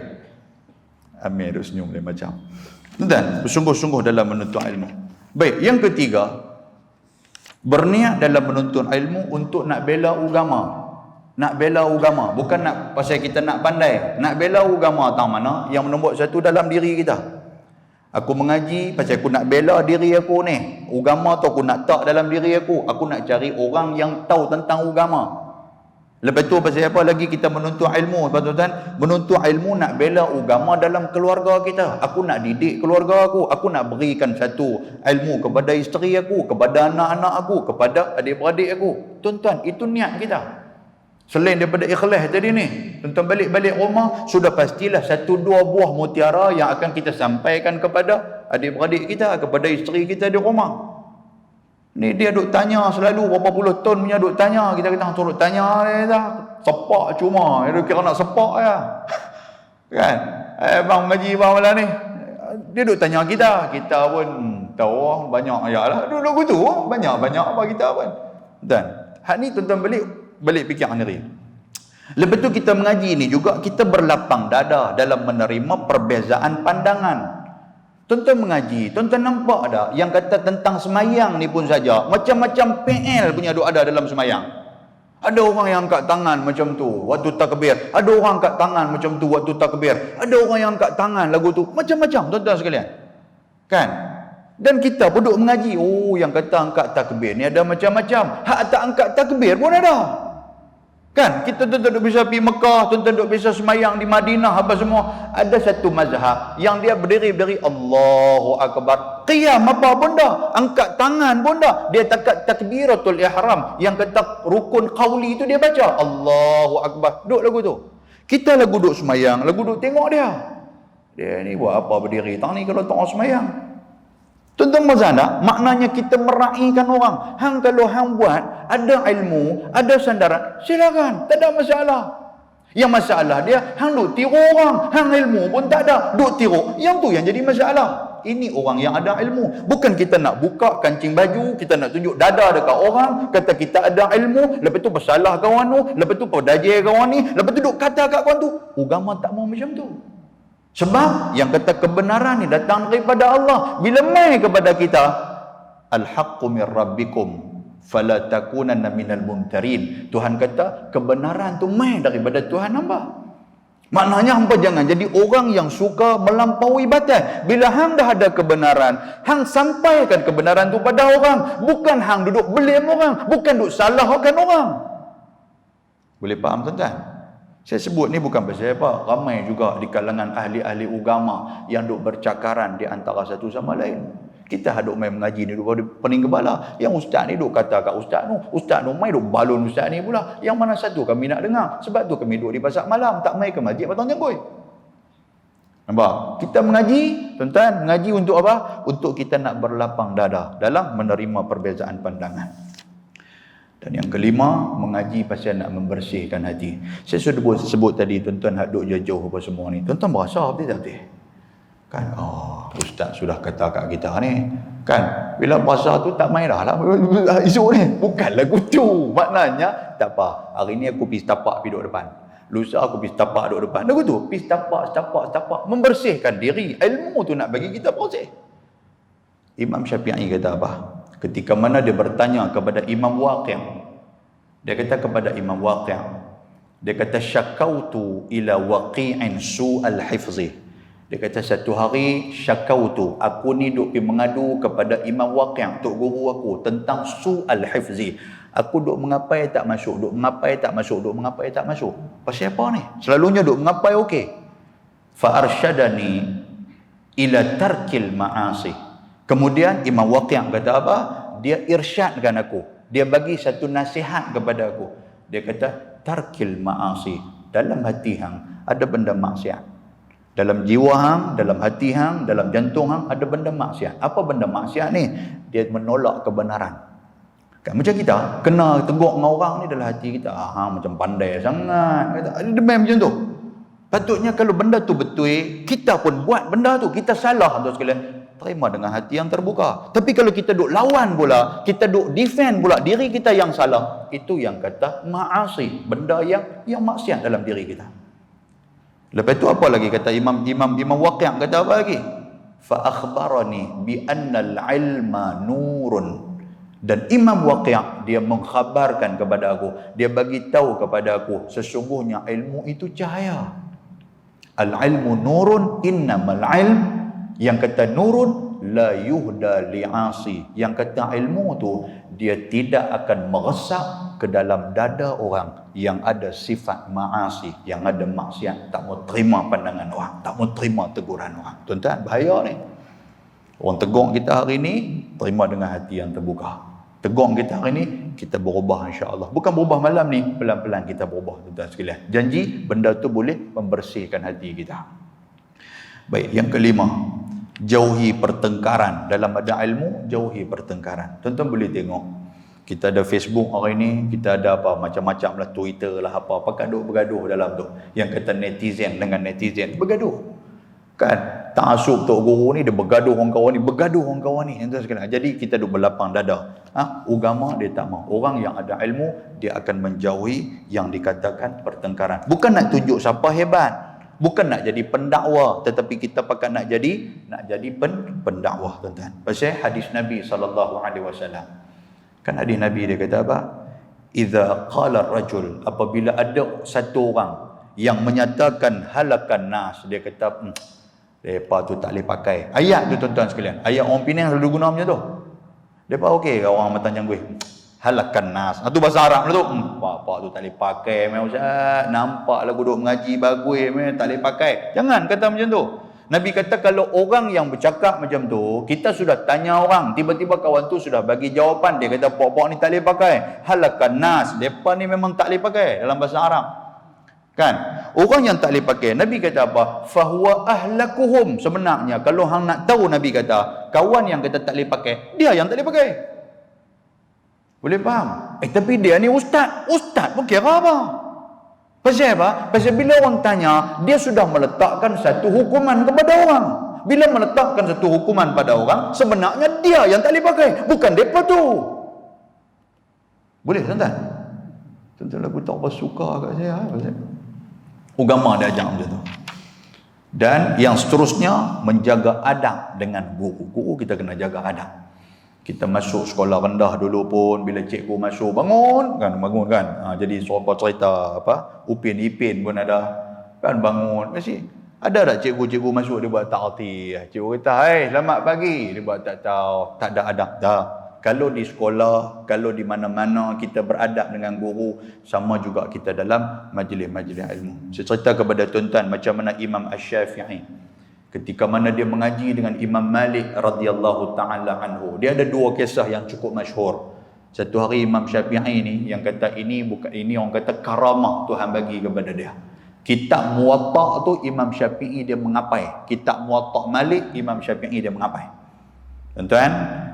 Amir duk senyum dia macam. Dan bersungguh-sungguh dalam menuntut ilmu. Baik, yang ketiga, berniat dalam menuntut ilmu untuk nak bela agama. Nak bela agama, bukan nak pasal kita nak pandai. Nak bela agama tahu mana? Yang nombor satu dalam diri kita. Aku mengaji pasal aku nak bela diri aku ni. Agama tu aku nak tak dalam diri aku. Aku nak cari orang yang tahu tentang agama. Lepas tu pasal apa lagi kita menuntut ilmu, tuan-tuan? Menuntut ilmu nak bela agama dalam keluarga kita. Aku nak didik keluarga aku. Aku nak berikan satu ilmu kepada isteri aku, kepada anak-anak aku, kepada adik-beradik aku. Tuan-tuan, itu niat kita. Selain daripada ikhlas tadi ni, tuan-tuan balik-balik rumah, sudah pastilah 1-2 buah mutiara yang akan kita sampaikan kepada adik-beradik kita, kepada isteri kita di rumah. Ni dia duk tanya selalu berapa puluh tahun punya duk tanya, kita kata turut tanya dia dah. Sepak cuma, dia kira nak sepak ya. Kan? Bang mengaji bang malam ni. Dia duk tanya kita pun tahu banyak ayalah. Duduk gitu, banyak apa kita pun. Dan hak ni tuan-tuan balik fikir sendiri. Lepas tu kita mengaji ni juga kita berlapang dada dalam menerima perbezaan pandangan. Tuan-tuan mengaji, tuan-tuan nampak tak yang kata tentang semayang ni pun saja, macam-macam PL punya doa ada dalam semayang. Ada orang yang angkat tangan macam tu waktu takbir, ada orang angkat tangan macam tu waktu takbir, ada orang yang angkat tangan lagu tu, macam-macam tuan-tuan sekalian. Kan? Dan kita pun duduk mengaji, oh yang kata angkat takbir ni ada macam-macam, hak tak angkat takbir pun ada. Kan kita tuan-tuan duk bisa pergi Mekah, tuan-tuan duk bisa semayang di Madinah apa semua. Ada satu mazhab yang dia berdiri Allahu Akbar. Qiyam apa pun dah, angkat tangan pun dah. Dia takbiratul ihram yang kata rukun qauli itu dia baca Allahu Akbar. Duk lagu tu. Kita lagu duk semayang, lagu duk tengok dia. Dia ni buat apa berdiri? Tang ni kalau tak semayang. Tuan-tuan mazhab tak? Maknanya kita meraihkan orang. Hang kalau hang buat ada ilmu, ada sandaran, silakan, tak ada masalah. Yang masalah dia hang duk tiru orang, hang ilmu pun tak ada, duk tiru. Yang tu yang jadi masalah. Ini orang yang ada ilmu. Bukan kita nak buka kancing baju, kita nak tunjuk dada dekat orang, kata kita ada ilmu, lepas tu bersalah kawan tu, lepas tu pedajir kawan ni, lepas tu duk kata kat kawan tu. Agama tak mau macam tu. Sebab yang kata kebenaran ni datang daripada Allah. Bila mai kepada kita, al-haqqu min rabbikum fala takunanna minal mumtarin. Tuhan kata kebenaran tu mai daripada Tuhan hamba. Maknanya hamba jangan jadi orang yang suka melampaui batas. Bila hang dah ada kebenaran, hang sampaikan kebenaran tu pada orang, bukan hang duduk blame orang, bukan duduk salahkan orang. Boleh faham tuan-tuan? Saya sebut ni bukan pasal apa. Ramai juga di kalangan ahli-ahli agama yang duk bercakaran di antara satu sama lain. Kita haduk main mengaji ni duk pening kepala. Yang ustaz ni duk kata kat ustaz nu main duk balon ustaz ni pula. Yang mana satu kami nak dengar. Sebab tu kami duk di pasar malam, tak main ke masjid Batang Jangkui. Nampak? Kita mengaji, tuan-tuan, mengaji untuk apa? Untuk kita nak berlapang dada dalam menerima perbezaan pandangan. Dan yang kelima, mengaji pasal nak membersihkan hati. Saya sudah sebut tadi, tuan-tuan hak duk jauh apa semua ni. Tuan-tuan berasa betul-betul. Kan, ustaz sudah kata kat kita ni. Kan, bila puasa tu tak main dah lah. Esok ni, bukan lagu tu. Maknanya, tak apa. Hari ni aku pergi tapak pergi duduk depan. Lusa aku pergi tapak duduk depan. Lagu tu, pergi tapak. Membersihkan diri. Ilmu tu nak bagi kita bersih. Imam Syafi'i kata apa? Ketika mana dia bertanya kepada Imam Waqi', dia kata kepada Imam Waqi', dia kata syakautu ila waqi'in su'al hifzi. Dia kata satu hari syakautu, aku ni duk pergi mengadu kepada Imam Waqi', tok guru aku, tentang su'al hifzi. Aku duk mengapai tak masuk, duk mengapai tak masuk. Pasal apa ni? Selalunya duk mengapai okey. Fa arsyadani ila tarkil ma'asi. Kemudian Imam Waqi' kata apa? Dia irsyadkan aku. Dia bagi satu nasihat kepada aku. Dia kata, tarkil ma'asi. Dalam hati hang ada benda maksiat. Dalam jiwa hang, dalam hati hang, dalam jantung hang ada benda maksiat. Apa benda maksiat ni? Dia menolak kebenaran. Kan macam kita kena tegur dengan orang ni dalam hati kita, hang macam pandai sangat. Kata, dia main macam tu. Patutnya kalau benda tu betul, kita pun buat benda tu, kita salah tuan sekalian. Terima dengan hati yang terbuka. Tapi kalau kita duk lawan pula, kita duk defend pula diri kita yang salah, itu yang kata ma'asi, benda yang maksiat dalam diri kita. Lepas tu apa lagi kata Imam Waqi' kata apa lagi? Fa akhbarani bi anna al-ilma nurun. Dan Imam Waqi' dia mengkhabarkan kepada aku, dia bagi tahu kepada aku, sesungguhnya ilmu itu cahaya. Al-ilmu nurun, innamal ilm. Yang kata nurun la yuhda li'asi. Yang kata ilmu tu dia tidak akan meresap ke dalam dada orang yang ada sifat ma'asi, yang ada maksiat, tak mau terima pandangan orang, tak mau terima teguran orang. Tuan-tuan, bahaya ni. Orang tegur kita hari ni, terima dengan hati yang terbuka. Tegur kita hari ni, kita berubah insya-Allah. Bukan berubah malam ni, pelan-pelan kita berubah tuan-tuan sekalian. Janji benda tu boleh membersihkan hati kita. Baik, yang kelima, jauhi pertengkaran. Dalam ada ilmu, jauhi pertengkaran. Tuan-tuan boleh tengok, kita ada Facebook hari ni, kita ada apa macam-macam lah, Twitter lah apa duk bergaduh dalam tu. Yang kata netizen dengan netizen bergaduh. Kan? Ta'asub tok guru ni, dia bergaduh orang kawan ni, tuan-tuan sekalian. Jadi kita duk berlapang dada. Agama dia tak mau. Orang yang ada ilmu, dia akan menjauhi yang dikatakan pertengkaran. Bukan nak tunjuk siapa hebat. Bukan nak jadi pendakwa, tetapi kita pakai nak jadi pendakwah, tuan-tuan. Pasal hadis Nabi SAW. Kan hadis Nabi dia kata apa? Idza qala ar-rajul, apabila ada satu orang yang menyatakan halakan nas, dia kata depa tu tak boleh pakai. Ayat tu tuan-tuan sekalian. Ayat orang Penang selalu guna macam tu. Depa okey ke orang Batang Jangkui? halakan nas. Itu bahasa Arab tu. Pak tu tak boleh pakai Ustaz. Nampaklah duduk mengaji bagus tak boleh pakai. Jangan kata macam tu. Nabi kata kalau orang yang bercakap macam tu, kita sudah tanya orang, tiba-tiba kawan tu sudah bagi jawapan, dia kata pok-pok ni tak boleh pakai. Halakan nas, depa ni memang tak boleh pakai dalam bahasa Arab. Kan? Orang yang tak boleh pakai, Nabi kata apa? Fahuwa ahlakuhum. Sebenarnya kalau hang nak tahu, Nabi kata, kawan yang kata tak boleh pakai, dia yang tak boleh pakai. Boleh faham? Tapi dia ni ustaz. Ustaz pun kira apa? Pasal apa? Pasal bila orang tanya, dia sudah meletakkan satu hukuman kepada orang. Bila meletakkan satu hukuman pada orang, sebenarnya dia yang tak boleh pakai, bukan mereka tu. Boleh tuan-tuan? Tuan-tuan lagu tak apa suka kat saya. Agama dia ajar macam tu. Dan yang seterusnya, menjaga adab dengan guru. Guru kita kena jaga adab. Kita masuk sekolah rendah dulu pun, bila cikgu masuk, bangun kan. Jadi serupa cerita Upin Ipin pun ada kan, bangun. Mesti ada tak cikgu masuk dia buat ta'ti. Cikgu kata, selamat pagi. Dia buat tak tahu, tak ada adab dah. Kalau di sekolah, kalau di mana-mana kita beradab dengan guru, sama juga kita dalam majlis-majlis ilmu. Saya cerita kepada tuan-tuan macam mana Imam Asy-Syafi'i ketika mana dia mengaji dengan Imam Malik radhiyallahu taala anhu. Dia ada dua kisah yang cukup masyhur. Satu hari Imam Syafi'i ni yang kata ini orang kata karamah Tuhan bagi kepada dia. Kitab Muwatta tu Imam Syafi'i dia mengapai. Kitab Muwatta Malik Imam Syafi'i dia mengapai. Tuan-tuan,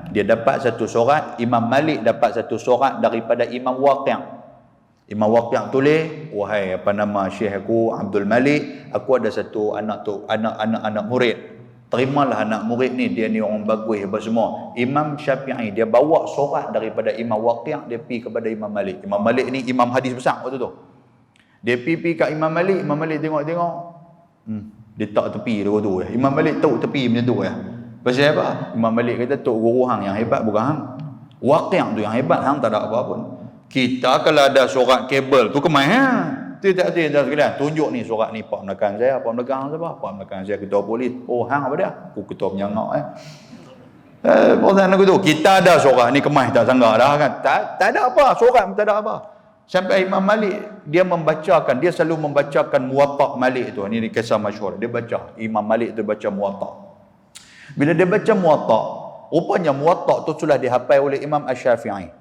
dia dapat satu surat, Imam Malik dapat satu surat daripada Imam Waqi'. Imam Waqi' tulis, wahai Syekh aku Abdul Malik, aku ada satu anak murid. Terimalah anak murid ni, dia ni orang bagus apa semua. Imam Syafi'i dia bawa surat daripada Imam Waqi', dia pergi kepada Imam Malik. Imam Malik ni imam hadis besar waktu tu. Dia pergi kat Imam Malik tengok. Dia tak tepi dia tu. Imam Malik tahu tepi macam tu ya. Pasal apa? Imam Malik kata tok guru hang yang hebat bukan hang. Waqi' tu yang hebat, hang tak ada apa pun. Kita kalau ada surat kabel tu kemai tidak sekalian. Tunjuk ni surat ni pak belakang saya. Pak belakang siapa? Pak belakang saya ketua polis. Oh, hang apa dia? Aku ketua penyangak Pasal aku tu, kita ada surat ni kemai tak sanggah dah kan. Tak ada apa, surat pun tak ada apa. Sampai Imam Malik dia membacakan, dia selalu membacakan Muwatta Malik tu. Ini kisah masyhur. Dia baca, Imam Malik tu baca Muwatta. Bila dia baca Muwatta, rupanya Muwatta tu sudah dihafal oleh Imam Asy-Syafi'i.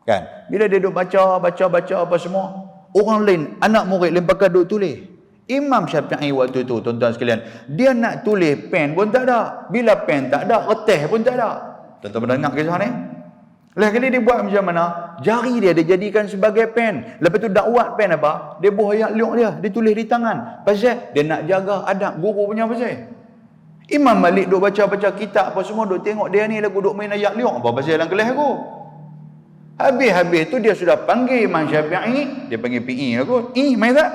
Kan? Bila dia duduk baca apa semua, orang lain, anak murid lain pakai duduk tulis. Imam Syafi'i waktu tu, tuan-tuan sekalian, dia nak tulis, pen pun tak ada. Bila pen tak ada, kertas pun tak ada. Tuan-tuan pernah dengar kisah ni? Lain kali dia buat macam mana? Jari dia jadikan sebagai pen. Lepas tu dakwat pen apa? Dia buah ayat liuk dia tulis di tangan. Pasal dia nak jaga adab guru punya pasal. Imam Malik duk baca-baca kitab apa semua, duk tengok dia ni lagu duk main ayat liuk apa pasal dalam kelas aku. Habis tu dia sudah panggil Imam Syafi'i, dia panggil PE aku. Main tak?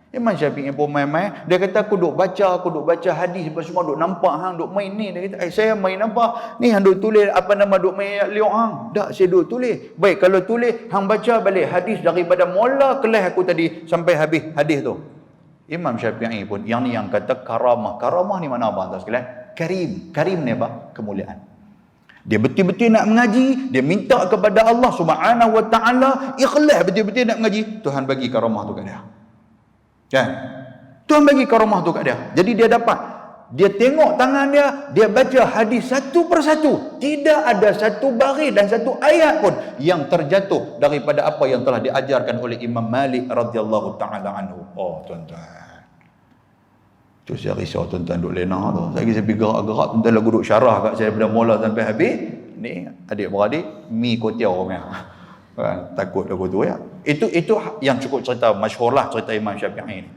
Imam Syafi'i pun main-main. Dia kata aku duk baca hadis apa semua, duk nampak hang duk main ni. Dia kata, saya main apa? Ni hang duk tulis duk main ayat liuk hang. Tak, saya duk tulis. Baik, kalau tulis hang baca balik hadis daripada mula kelas aku tadi sampai habis hadis tu. Imam Syafi'i pun yang ni yang kata karamah. Karamah ni mana apa tuan sekalian? Karim ni apa? Kemuliaan. Dia betul-betul nak mengaji, dia minta kepada Allah Subhanahu wa taala, ikhlas betul-betul nak mengaji, Tuhan bagi karamah tu kat dia. Kan? Tuhan bagi karamah tu kat dia. Jadi dia dapat, dia tengok tangan dia baca hadis satu persatu. Tidak ada satu baris dan satu ayat pun yang terjatuh daripada apa yang telah diajarkan oleh Imam Malik radhiyallahu taala anhu. Oh, tuan-tuan. Tu saya risau tuan-tuan duk lena tu. Saya pergi gerak-gerak tuan-tuan lagu duk syarah kat saya daripada mula sampai habis. Ni adik-beradik mi kotiau punya. Kan takut lagu tu ya. Itu yang cukup cerita masyhurlah cerita Imam Syafi'i ni.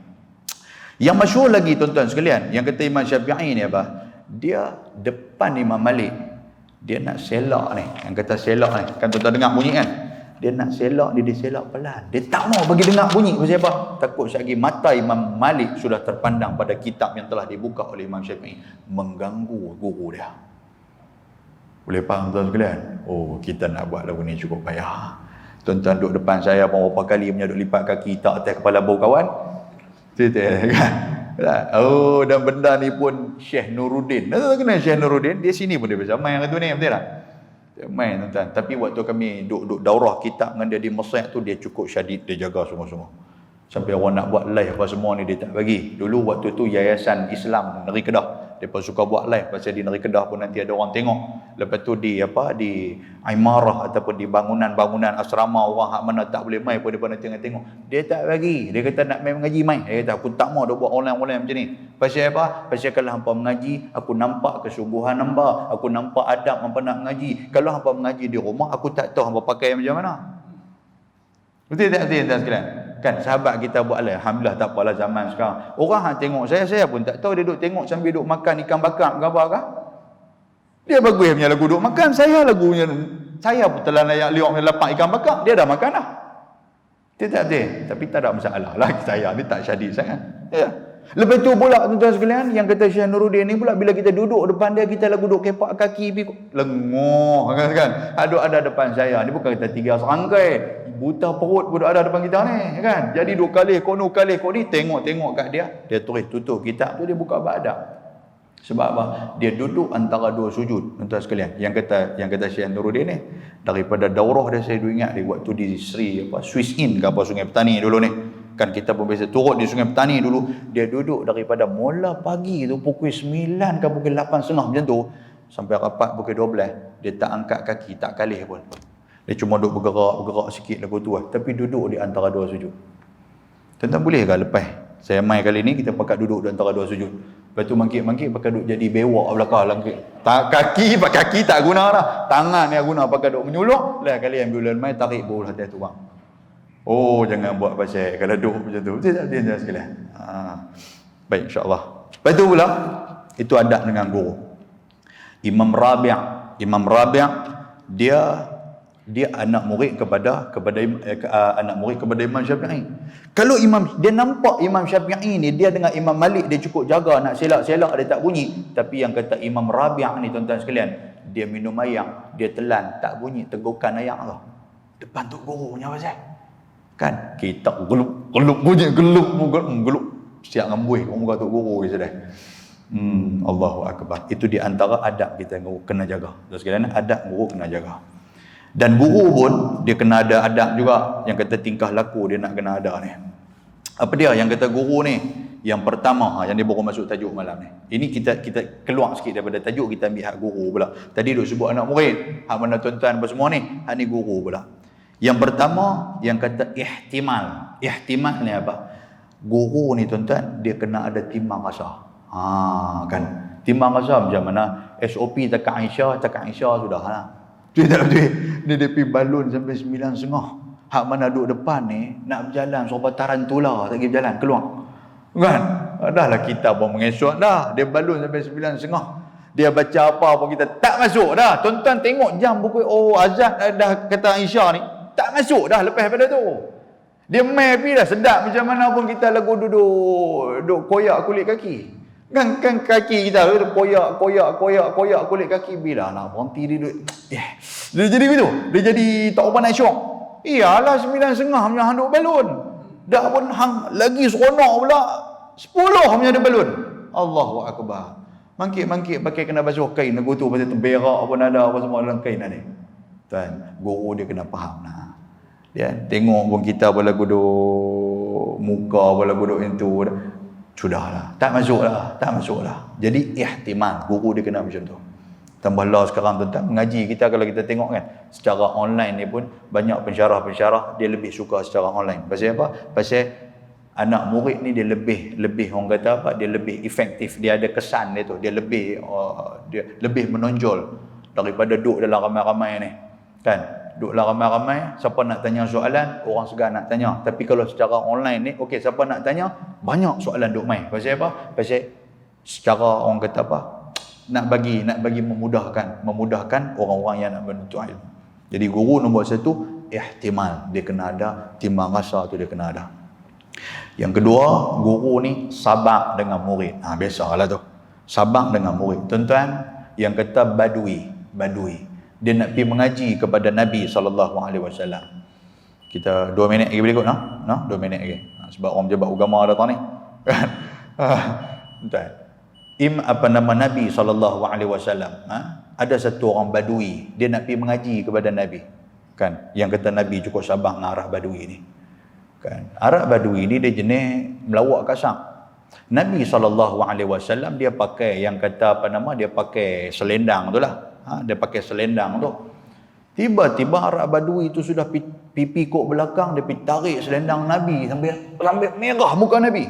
Yang masyhur lagi tuan-tuan sekalian, yang kata Imam Syafi'i ni apa? Dia depan Imam Malik. Dia nak selak ni. Yang kata selak ni, kan tuan-tuan dengar bunyi kan? Dia nak selak ni, dia selak pelan. Dia tak mau bagi dengar bunyi. Pasal apa? Takut sekali mata Imam Malik sudah terpandang pada kitab yang telah dibuka oleh Imam Syafi'i. Mengganggu guru dia. Boleh faham tuan sekalian? Oh, kita nak buat lagu ni cukup payah. Tuan-tuan duduk depan saya beberapa kali punya duduk lipat kaki tak atas kepala bau kawan. Kan? Oh, dan benda ni pun Syekh Nuruddin. Tuan kenal Syekh Nuruddin? Dia sini pun dia bersama yang tu ni, betul tak? Main tuan-tuan. Tapi waktu kami duduk daurah kitab dengan dia di Mesir tu, dia cukup syadid, dia jaga semua-semua. Sampai orang nak buat live apa semua ni dia tak bagi. Dulu waktu tu Yayasan Islam Negeri Kedah, mereka suka buat live pasal di Negeri Kedah pun nanti ada orang tengok. Lepas tu di imarah ataupun di bangunan-bangunan asrama orang hak mana tak boleh mai pun depa nanti tengok. Dia tak bagi. Dia kata nak mai mengaji mai. Dia kata aku tak mau dah buat online-online macam ni. Pasal apa? Pasal kalau hangpa mengaji, aku nampak kesungguhan hangpa, aku nampak adab hangpa nak mengaji. Kalau hangpa mengaji di rumah, aku tak tahu hangpa pakai macam mana. Betul tak tuan sekalian? Kan sahabat kita buat live, alhamdulillah tak apalah zaman sekarang. Orang hang tengok saya pun tak tahu dia duduk tengok sambil duduk makan ikan bakar ke apa kah? Dia bagus punya lagu duduk makan, saya lagunya saya pun telan layak liok lapak ikan bakar, dia dah makan dah. Dia tak ada, tapi tak ada masalah lah. Saya ni tak syadid sangat. Ya. Lepas tu pula tuan-tuan sekalian, yang kata Syekh Nuruddin ni pula bila kita duduk depan dia, kita lagu duduk kepak kaki lengoh kan. Ada depan saya. Ni bukan kata 3 serangkai. Buta perut pun ada depan kita ni kan. Jadi 2 kali kono kali ni tengok kat dia. Dia tulis tutup kitab tu, dia buka badak. Sebab apa? Dia duduk antara 2 sujud tuan-tuan sekalian. Yang kata Syekh Nuruddin ni, daripada daurah dia saya ingat dia waktu di Swiss Inn ke apa Sungai Petani dulu ni. Kan kita pun biasa turut di Sungai Petani dulu. Dia duduk daripada mula pagi tu pukul 9 ke pukul 8.30 macam tu sampai rapat pukul 12. Dia tak angkat kaki, tak kalih pun. Dia cuma duduk bergerak sikit lagu tu lah. Tapi duduk di antara 2 sujud. Tuan-tuan boleh ke lepas saya main kali ni kita pakai duduk di antara 2 sujud. Lepas tu mangkit-mangkit pakai duduk jadi bewak belakang langkit. Pakai kaki tak guna dah. Tangan yang guna pakai duduk menyuluk. Lah kali yang bulan main tarik bola atas tu bang. Oh, jangan buat pasal kalau duduk macam tu. Tidak dia sekalian. Baik, insya-Allah. Lepas tu pula itu adab dengan guru. Imam Rabi' dia anak murid kepada Imam Syafi'i. Kalau dia nampak Imam Syafi'i ni dia dengan Imam Malik dia cukup jaga, nak selak-selak dia tak bunyi. Tapi yang kata Imam Rabi' ni tuan-tuan sekalian, dia minum air, dia telan tak bunyi tegukan air tu. Depan tu gurunya pasal. Kan kita geluk bunyi geluk siap ngambuih muka tok guru je dah. Allahu akbar. Itu di antara adab kita kena jaga. Terus sekalian adab guru kena jaga. Dan guru pun dia kena ada adab juga, yang kata tingkah laku dia nak kena ada ni. Apa dia yang kata guru ni? Yang pertama yang dia baru masuk tajuk malam ni. Ini kita keluar sikit daripada tajuk, kita ambil hak guru pula. Tadi duk sebut anak murid, hak mana tuan-tuan apa semua ni, hak ni guru pula. Yang pertama yang kata ihtimal. Ihtimal ni apa? Guru ni tuan-tuan dia kena ada timbang rasa. Kan. Timbang rasa macam mana? SOP takat Aisyah sudah lah. Dia tak betul. Dia pergi balon sampai 9.30. Hak mana duduk depan ni nak berjalan serupa tarantula tak pergi berjalan keluar. Kan? Dahlah kita pun mengesok dah. Dia balon sampai 9.30. Dia baca apa pun kita tak masuk dah. Tuan-tuan tengok jam pukul azan dah kata Aisyah ni. Tak masuk dah lepas pada tu. Dia main pergi dah sedap macam mana pun kita lagu duduk koyak kulit kaki. Kan kaki kita tu koyak kulit kaki bila nak berhenti dia duduk. Dia jadi begitu. Dia jadi tak apa nak syok. Iyalah 9.30 punya handuk balon. Dah pun hang lagi seronok pula 10 punya ada balon. Allahu akbar. Mangkit pakai kena basuh kain lagu tu pasal terberak pun ada apa semua dalam kain ni. Tuan, guru dia kena faham nah. Dia tengok pun kita boleh duduk muka boleh duduk itu sudahlah. Tak masuk lah. Jadi ihtimal guru dia kena macam tu. Tambah lah sekarang tuan-tuan mengaji kita kalau kita tengok kan secara online ni pun banyak pensyarah dia lebih suka secara online. Pasal apa? Pasal anak murid ni dia lebih orang kata apa? Dia lebih efektif, dia ada kesan dia tu. Dia lebih menonjol daripada duduk dalam ramai-ramai ni. Kan? Duduk dalam ramai-ramai, siapa nak tanya soalan, orang segan nak tanya. Tapi kalau secara online ni, okey siapa nak tanya, banyak soalan duk mai. Pasal apa? Pasal secara orang kata apa? Nak bagi memudahkan orang-orang yang nak menuntut ilmu. Jadi guru nombor 1 ihtimal, dia kena ada timbang rasa tu dia kena ada. Yang kedua, guru ni sabar dengan murid. Biasalah tu. Sabar dengan murid. Tuan-tuan, yang kata badui. Dia nak pergi mengaji kepada Nabi SAW. Kita 2 minit lagi boleh ikut, no? 2 minit lagi. Sebab orang pejabat agama datang ni. Tuan. Nabi SAW. ada satu orang Badui, dia nak pergi mengaji kepada Nabi. Kan, yang kata Nabi cukup sabar dengan Arab Badui ni. Kan, Arab Badui ni dia jenis melawak kasar. Nabi SAW dia pakai yang kata apa nama, dia pakai selendang tu lah. Dia pakai selendang tu. Tiba-tiba Arab Badui tu sudah pipi kok belakang, dia pergi tarik selendang Nabi sampai merah muka Nabi.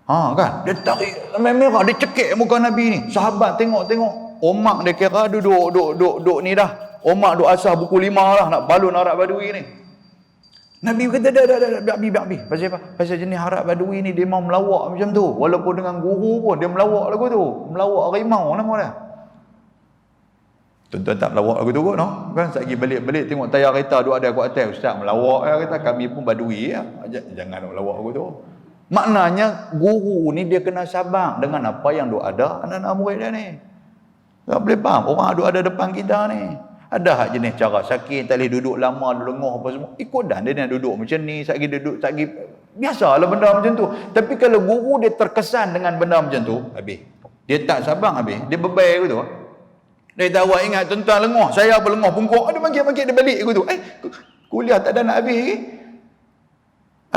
Kan, dia tarik sampai merah, dia cekik muka Nabi ni. Sahabat tengok. Omak dia kira duduk ni dah. Omak duk asah buku 5 lah nak balun Arab Badui ni. Nabi kata dah biar. Pasal apa? Pasal jenis Arab Badui ni dia mau melawak macam tu. Walaupun dengan guru pun dia melawak lagu tu. Melawak harimau nama dia. Tuan-tuan tak melawak lagu tu kot, no? Kan sekali balik tengok tayar kereta duk ada kat atas, ustaz melawak ya, kata kami pun Badui ya. Jangan melawak lagu tu. Maknanya guru ni dia kena sabar dengan apa yang duk ada anak-anak murid dia ni. Tak boleh faham. Orang duk ada depan kita ni. Ada hak jenis cara sakit, tak boleh duduk lama, lengoh apa semua. Ikut dah dia nak duduk macam ni, sakit duduk, sakit. Biasalah benda macam tu. Tapi kalau guru dia terkesan dengan benda macam tu, habis. Dia tak sabar habis. Dia bebai gitu. Dia tahu ingat tuan-tuan lengoh, saya berlengoh bungkuk, dia bangkit dia balik gitu. Kuliah tak ada nak habis lagi.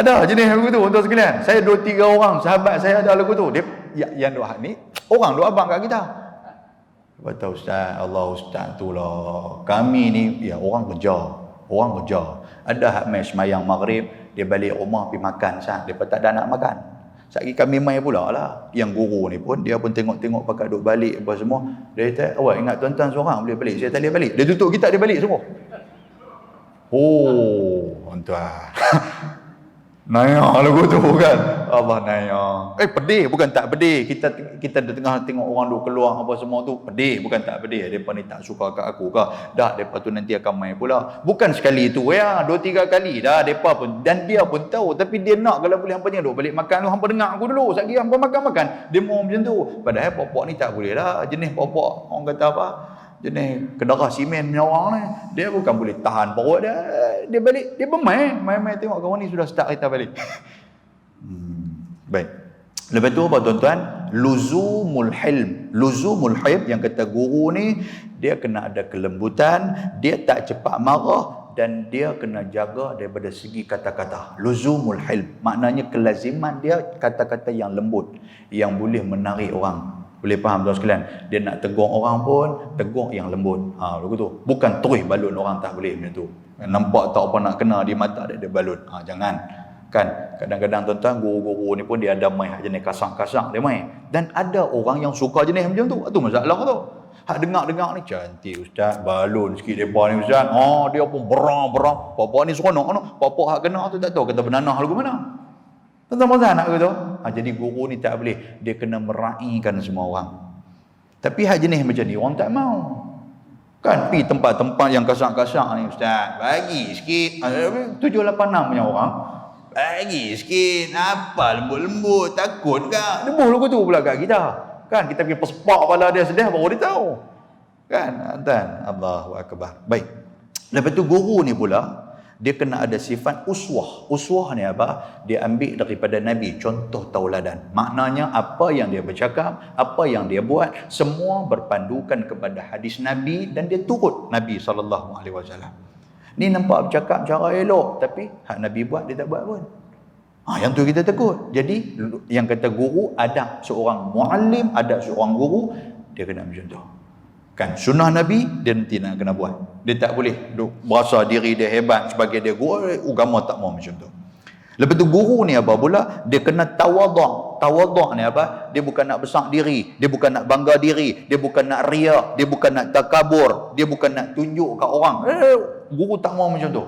Ada jenis lagu tu untuk sekalian. Saya 2-3 orang sahabat saya ada lagu tu. Dia yang doa ni orang doa abang kat kita. Kata ustaz, Allah ustaz tu lah. Kami ni ya orang kerja. Ada hak mai semayang maghrib, dia balik rumah pergi makan sat. Depa tak ada nak makan. Satgi kami mai pula lah. Yang guru ni pun dia pun tengok pakat duk balik apa semua. Dia kata, "Awak ingat tuan-tuan seorang boleh balik. Saya tak boleh balik." Dia tutup kita dia balik semua. Oh, tuan-tuan. Naya lagu tu kan. Allah naya. Pedih bukan tak pedih. Kita tengah tengok orang duk keluar apa semua tu, pedih bukan tak pedih. Depa ni tak suka kat aku ke? Dah depa tu nanti akan main pula. Bukan sekali tu ya, 2-3 kali dah depa pun, dan dia pun tahu, tapi dia nak kalau boleh hangpa duk balik makan lu, hangpa dengar aku dulu. Satgi hangpa makan. Dia mau macam tu. Padahal pokok ni tak boleh lah. Jenis pokok orang kata apa? Jenis kedara simen punya orang ni, dia bukan boleh tahan perut dia. Dia balik, dia bermain tengok kawan ni sudah start kereta balik. Baik. Lepas tu apa tuan-tuan? Luzumul hilm yang kata guru ni, dia kena ada kelembutan, dia tak cepat marah, dan dia kena jaga daripada segi kata-kata. Luzumul hilm maknanya kelaziman dia kata-kata yang lembut, yang boleh menarik orang. Boleh faham tuan sekalian? Dia nak tegur orang pun, tegur yang lembut. Begitu. Bukan terus balun orang, tak boleh macam tu. Nampak tak apa nak kena di mata dia balun. Jangan. Kan? Kadang-kadang tuan-tuan, guru-guru ni pun dia ada main jenis kasar-kasar dia main. Dan ada orang yang suka jenis macam tu. Itu masalah tu. Hak dengar-dengar ni, cantik ustaz, balun sikit depa ni ustaz. Dia pun berang. Papa ni seronok no. Papa hak kena tu tak tahu kata benanah lagu mana. Tuan-tuan nak gitu. Jadi guru ni tak boleh, dia kena meraihkan semua orang. Tapi hak jenis macam ni orang tak mau. Kan pergi tempat-tempat yang kasar-kasar ni, ustaz, bagi sikit. 786 punya orang, bagi sikit, apa lembut-lembut, takut ke? Debuh lagu tu pula kat kita. Kan kita pergi persepak kepala dia sedih baru dia tahu. Kan? Dan Allahu akbar. Baik. Lepas tu guru ni pula dia kena ada sifat uswah. Uswah ni apa? Dia ambil daripada Nabi, contoh tauladan. Maknanya apa yang dia bercakap, apa yang dia buat, semua berpandukan kepada hadis Nabi, dan dia turut Nabi SAW. Ni nampak bercakap cara elok, tapi hak Nabi buat dia tak buat pun. Yang tu kita takut. Jadi yang kata guru, ada seorang muallim, ada seorang guru, dia kena macam tu. Kan sunnah Nabi dia nanti nak kena buat. Dia tak boleh berasa diri dia hebat sebagai dia guru. Agama tak mau macam tu. Lepas tu guru ni apa pula? Dia kena tawaduk. Tawaduk ni apa? Dia bukan nak besar diri, dia bukan nak bangga diri, dia bukan nak riak, dia bukan nak takabur, dia bukan nak tunjuk kat orang. Guru tak mau macam tu.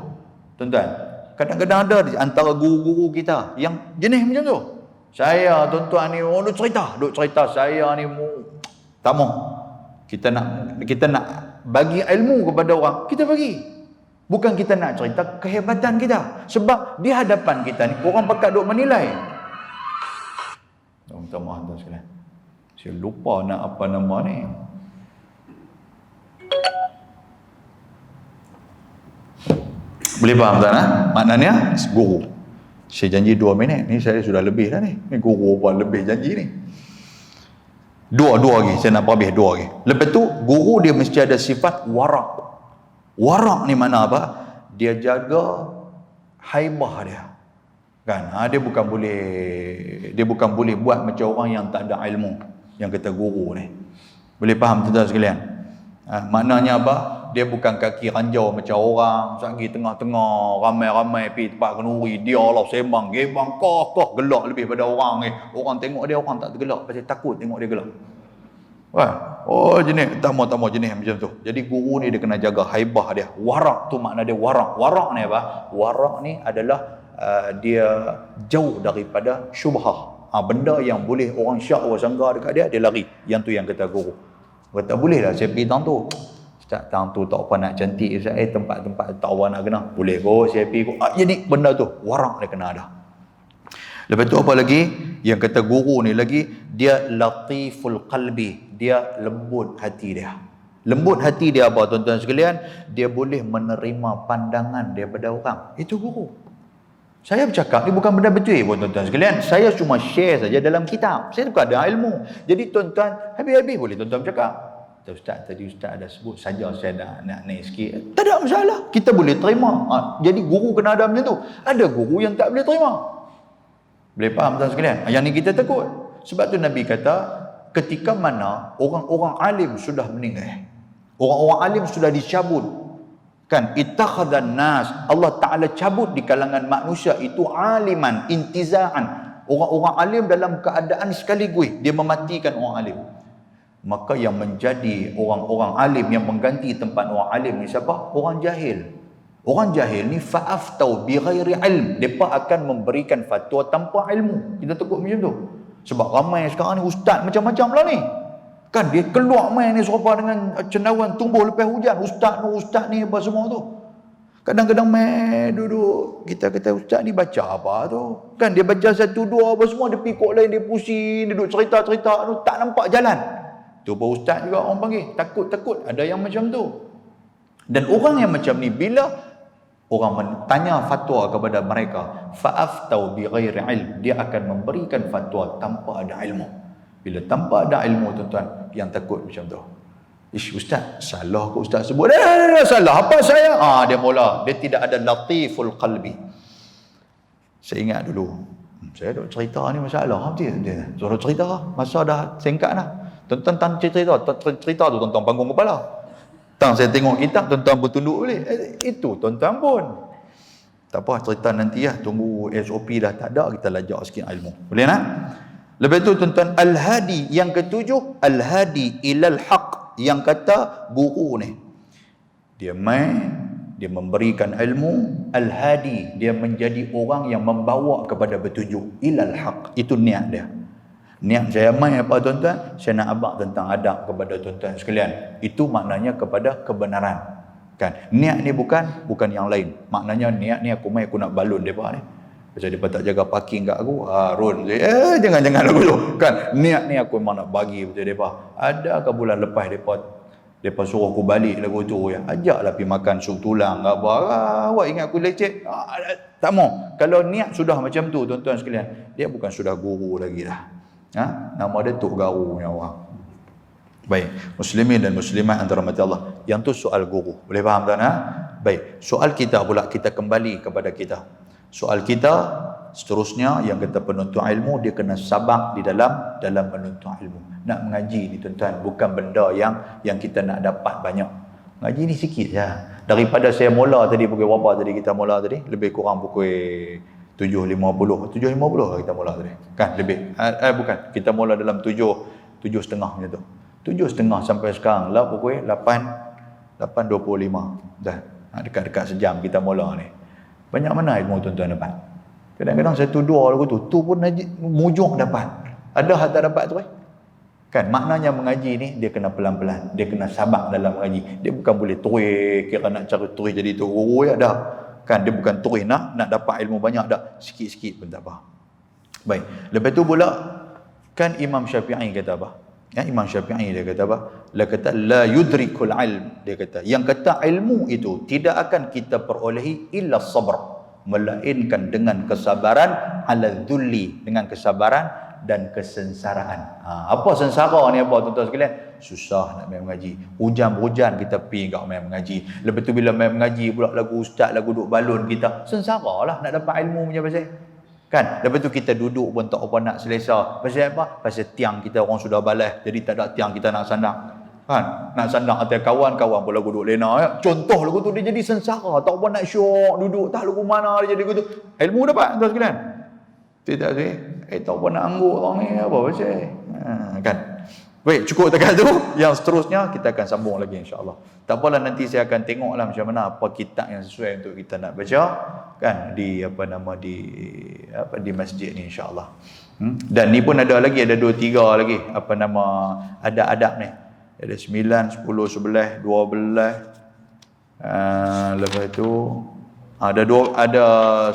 Tuan-tuan, kadang-kadang ada di antara guru-guru kita yang jenis macam tu. Saya tuan-tuan ni duk cerita saya ni tak mau. Kita nak bagi ilmu kepada orang, kita bagi. Bukan kita nak cerita kehebatan kita. Sebab di hadapan kita ni, orang pakat duk menilai. Minta maaf tuan sekalian. Saya lupa nak apa nama ni. Boleh faham tak? Maknanya, guru. Saya janji 2 minit. Ni saya sudah lebih dah ni. Ni guru apa lebih janji ni. Dua lagi, saya nak habis dua lagi. Lepas tu guru dia mesti ada sifat warak. Warak ni mana apa? Dia jaga haibah dia. Kan? Dia bukan boleh buat macam orang yang tak ada ilmu, yang kata guru ni. Boleh faham tuan-tuan sekalian? Maknanya apa? Dia bukan kaki ranjau macam orang sagi tengah-tengah ramai-ramai pergi tempat kenduri, dia Allah sembang gebang kokoh gelak lebih pada orang ni. Orang tengok dia, orang tak tergelak pasal takut tengok dia gelak. Wah, oh jenis tak mau jenis macam tu. Jadi guru ni dia kena jaga haibah dia. Warak tu makna dia warak. Warak ni apa? Warak ni adalah dia jauh daripada syubhah. Benda yang boleh orang syak orang sangka dekat dia lari. Yang tu yang kata guru. Kata boleh lah saya pergi tang tu. Ustaz tang tu tak apa nak cantik Ustaz, tempat-tempat tak apa nak kena. Boleh kot saya pergi kot. Jadi benda tu warak dia kena ada. Lepas tu apa lagi? Yang kata guru ni lagi, dia latiful qalbi, dia lembut hati dia. Lembut hati dia apa tuan-tuan sekalian? Dia boleh menerima pandangan daripada orang. Itu guru. Saya bercakap ni bukan benda betul pun tuan-tuan sekalian. Saya cuma share saja dalam kitab. Saya bukan ada ilmu. Jadi tuan-tuan, habis-habis boleh tuan-tuan bercakap. Ustaz, tadi Ustaz ada sebut saja saya nak naik sikit. Tak ada masalah. Kita boleh terima. Jadi guru kena ada macam tu. Ada guru yang tak boleh terima. Boleh faham tuan sekalian? Yang ni kita takut. Sebab tu Nabi kata, ketika mana orang-orang alim sudah meninggal, orang-orang alim sudah dicabut, kan, ittakhadhan nas, Allah Ta'ala cabut di kalangan manusia itu aliman, intiza'an. Orang-orang alim dalam keadaan sekaligus dia mematikan orang alim. Maka yang menjadi orang-orang alim yang mengganti tempat orang alim ni siapa? Orang jahil. Orang jahil ni fa'aftau bi ghairi ilm. Mereka akan memberikan fatwa tanpa ilmu. Kita takut macam tu. Sebab ramai sekarang ni ustaz macam-macam lah ni. Kan dia keluar main ni serupa dengan cendawan tumbuh lepas hujan. Ustaz ni apa semua tu. Kadang-kadang main duduk. Kita kata ustaz ni baca apa tu. Kan dia baca satu dua apa semua. Dia pikuk lain, dia pusing, dia duduk cerita-cerita tu. Tak nampak jalan. Tu pun ustaz juga orang panggil. Takut-takut. Ada yang macam tu. Dan orang yang macam ni bila orang tanya fatwa kepada mereka, fa'aftau bi ghairi ilm, dia akan memberikan fatwa tanpa ada ilmu. Bila tanpa ada ilmu tuan-tuan, yang takut macam tu. Ustaz, salah kok ustaz sebut. Salah apa saya? Dia mula. Dia tidak ada latiful qalbi. Saya ingat dulu, saya duk cerita ni masalah dia. Suruh cerita masa dah singkat dah. Tuan-tuan cerita tu tuan-tuan panggung kepala. Tang saya tengok kitab, tuan-tuan pun tunduk boleh. Itu tuan-tuan pun. Tak apa, cerita nanti lah. Tunggu SOP dah tak ada, kita lajak sikit ilmu. Boleh nak? Lepas tu tuan-tuan, Al-Hadi. Yang ketujuh, Al-Hadi ilal haq. Yang kata guru ni. Dia memberikan ilmu. Al-Hadi. Dia menjadi orang yang membawa kepada petunjuk. Ilal haq. Itu niat dia. Niat saya main apa tuan-tuan? Saya nak abang tentang adab kepada tuan-tuan sekalian. Itu maknanya kepada kebenaran. Kan? Niat ni bukan yang lain. Maknanya niat ni aku main aku nak balun depa ni. Pasal depa tak jaga parking kat aku. Ron. Jangan aku tu. Kan? Niat ni aku memang nak bagi betul depa. Adakah bulan lepas depa suruh aku balik lagu tu ya. Ajaklah pergi makan sup tulang apa. Awak ingat aku leceh? Tak mau. Kalau niat sudah macam tu tuan-tuan sekalian, dia bukan sudah guru lagi dah. Nama dia Tok Garu punya orang. Baik, muslimin dan muslimat antara mati Allah. Yang tu soal guru. Boleh faham tak? Baik, soal kita pula, kita kembali kepada kita. Soal kita seterusnya yang kata penuntut ilmu, dia kena sabar di dalam menuntut ilmu. Nak mengaji ni tuan-tuan bukan benda yang kita nak dapat banyak. Ngaji ni sikit je. Daripada saya mula tadi pukul berapa tadi kita mula tadi? Lebih kurang pukul 7.50 kita mula tadi. Kan lebih. Bukan. Kita mula dalam 7.30 macam tu. 7.30 sampai sekarang lah pukul 8.25. Dah. Dekat-dekat sejam kita mula ni. Banyak mana ilmu tuan-tuan dapat? Kadang-kadang satu dua lagu tu pun mujung dapat. Ada hal tak dapat tu kan? Maknanya mengaji ni dia kena pelan-pelan. Dia kena sabar dalam mengaji. Dia bukan boleh terus kira nak cari terus jadi tu guru ya dah. Kan dia bukan terus nak dapat ilmu banyak dah. Sikit-sikit pun tak apa. Baik. Lepas tu pula kan Imam Syafi'i kata apa? Imam Syafi'i dia kata apa? Dia kata la yudrikul ilm. Dia kata yang kata ilmu itu tidak akan kita perolehi illa sabr, melainkan dengan kesabaran ala dhulli, dengan kesabaran dan kesengsaraan. Apa sengsara ni apa tuan-tuan sekalian? Susah nak main mengaji. Hujan-hujan kita pergi kat main mengaji. Lepas tu bila main mengaji pula lagu ustaz, lagu duk balon kita. Sengsara lah nak dapat ilmu punya pasal. Kan? Lepas tu kita duduk pun tak apa nak selesa. Pasal apa? Pasal tiang kita orang sudah balas. Jadi tak ada tiang kita nak sandang. Kan? Nak sandang atas kawan-kawan pun lagu duk lena. Ya? Contoh lagu tu dia jadi sengsara. Tak apa nak syok duduk. Tak lagu mana dia jadi lagu tu. Ilmu dapat tuan sekalian? Tidak sih. Tak apa nak anggur orang ni. Apa pasal? Kan? Baik, cukup dekat tu. Yang seterusnya kita akan sambung lagi insya-Allah. Tak apalah, nanti saya akan tengoklah macam mana apa kitab yang sesuai untuk kita nak baca kan di di masjid ni insya-Allah. Dan ni pun ada lagi, ada 2-3 lagi ada adab ni. Ada 9, 10, 11, 12. Lepas tu ada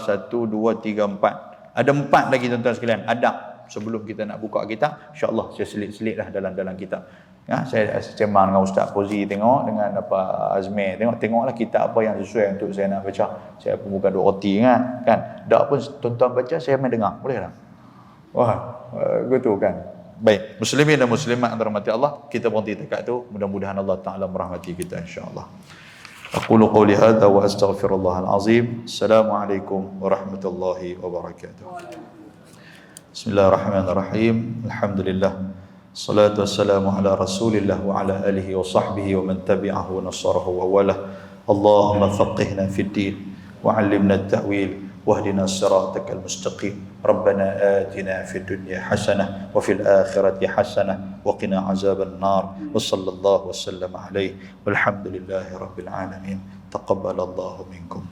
1 2 3 4. Ada 4 lagi tuan-tuan sekalian adab. Sebelum kita nak buka kitab, insya-Allah saya selit-selitlah dalam kitab. Ya, saya cemang dengan Ustaz Fauzi tengok, dengan Azmi tengoklah kitab apa yang sesuai untuk saya nak baca. Saya pun bukan duk roti kan. Tak pun tuan-tuan baca, saya main dengar. Boleh tak? Wah, gitu kan. Baik, muslimin dan muslimat yang dirahmati Allah, kita berhenti dekat tu. Mudah-mudahan Allah Taala merahmati kita insya-Allah. Aqulu qawli hadza wa astaghfirullahal azim. Assalamualaikum warahmatullahi wabarakatuh. Bismillahirrahmanirrahim. Alhamdulillah. Salatu wassalamu ala Rasulillah wa ala alihi wa sahbihi wa man tabi'ahu wa nasarahu wa walah. Allahumma faqihna fid din wa 'allimna at-ta'wil wahdina as-siratal mustaqim. Rabbana atina fid dunya hasanah wa fil akhirati hasanah wa qina 'adzaban nar. Wa sallallahu wasallam alaihi walhamdulillahi rabbil alamin. Taqabbalallahu minkum.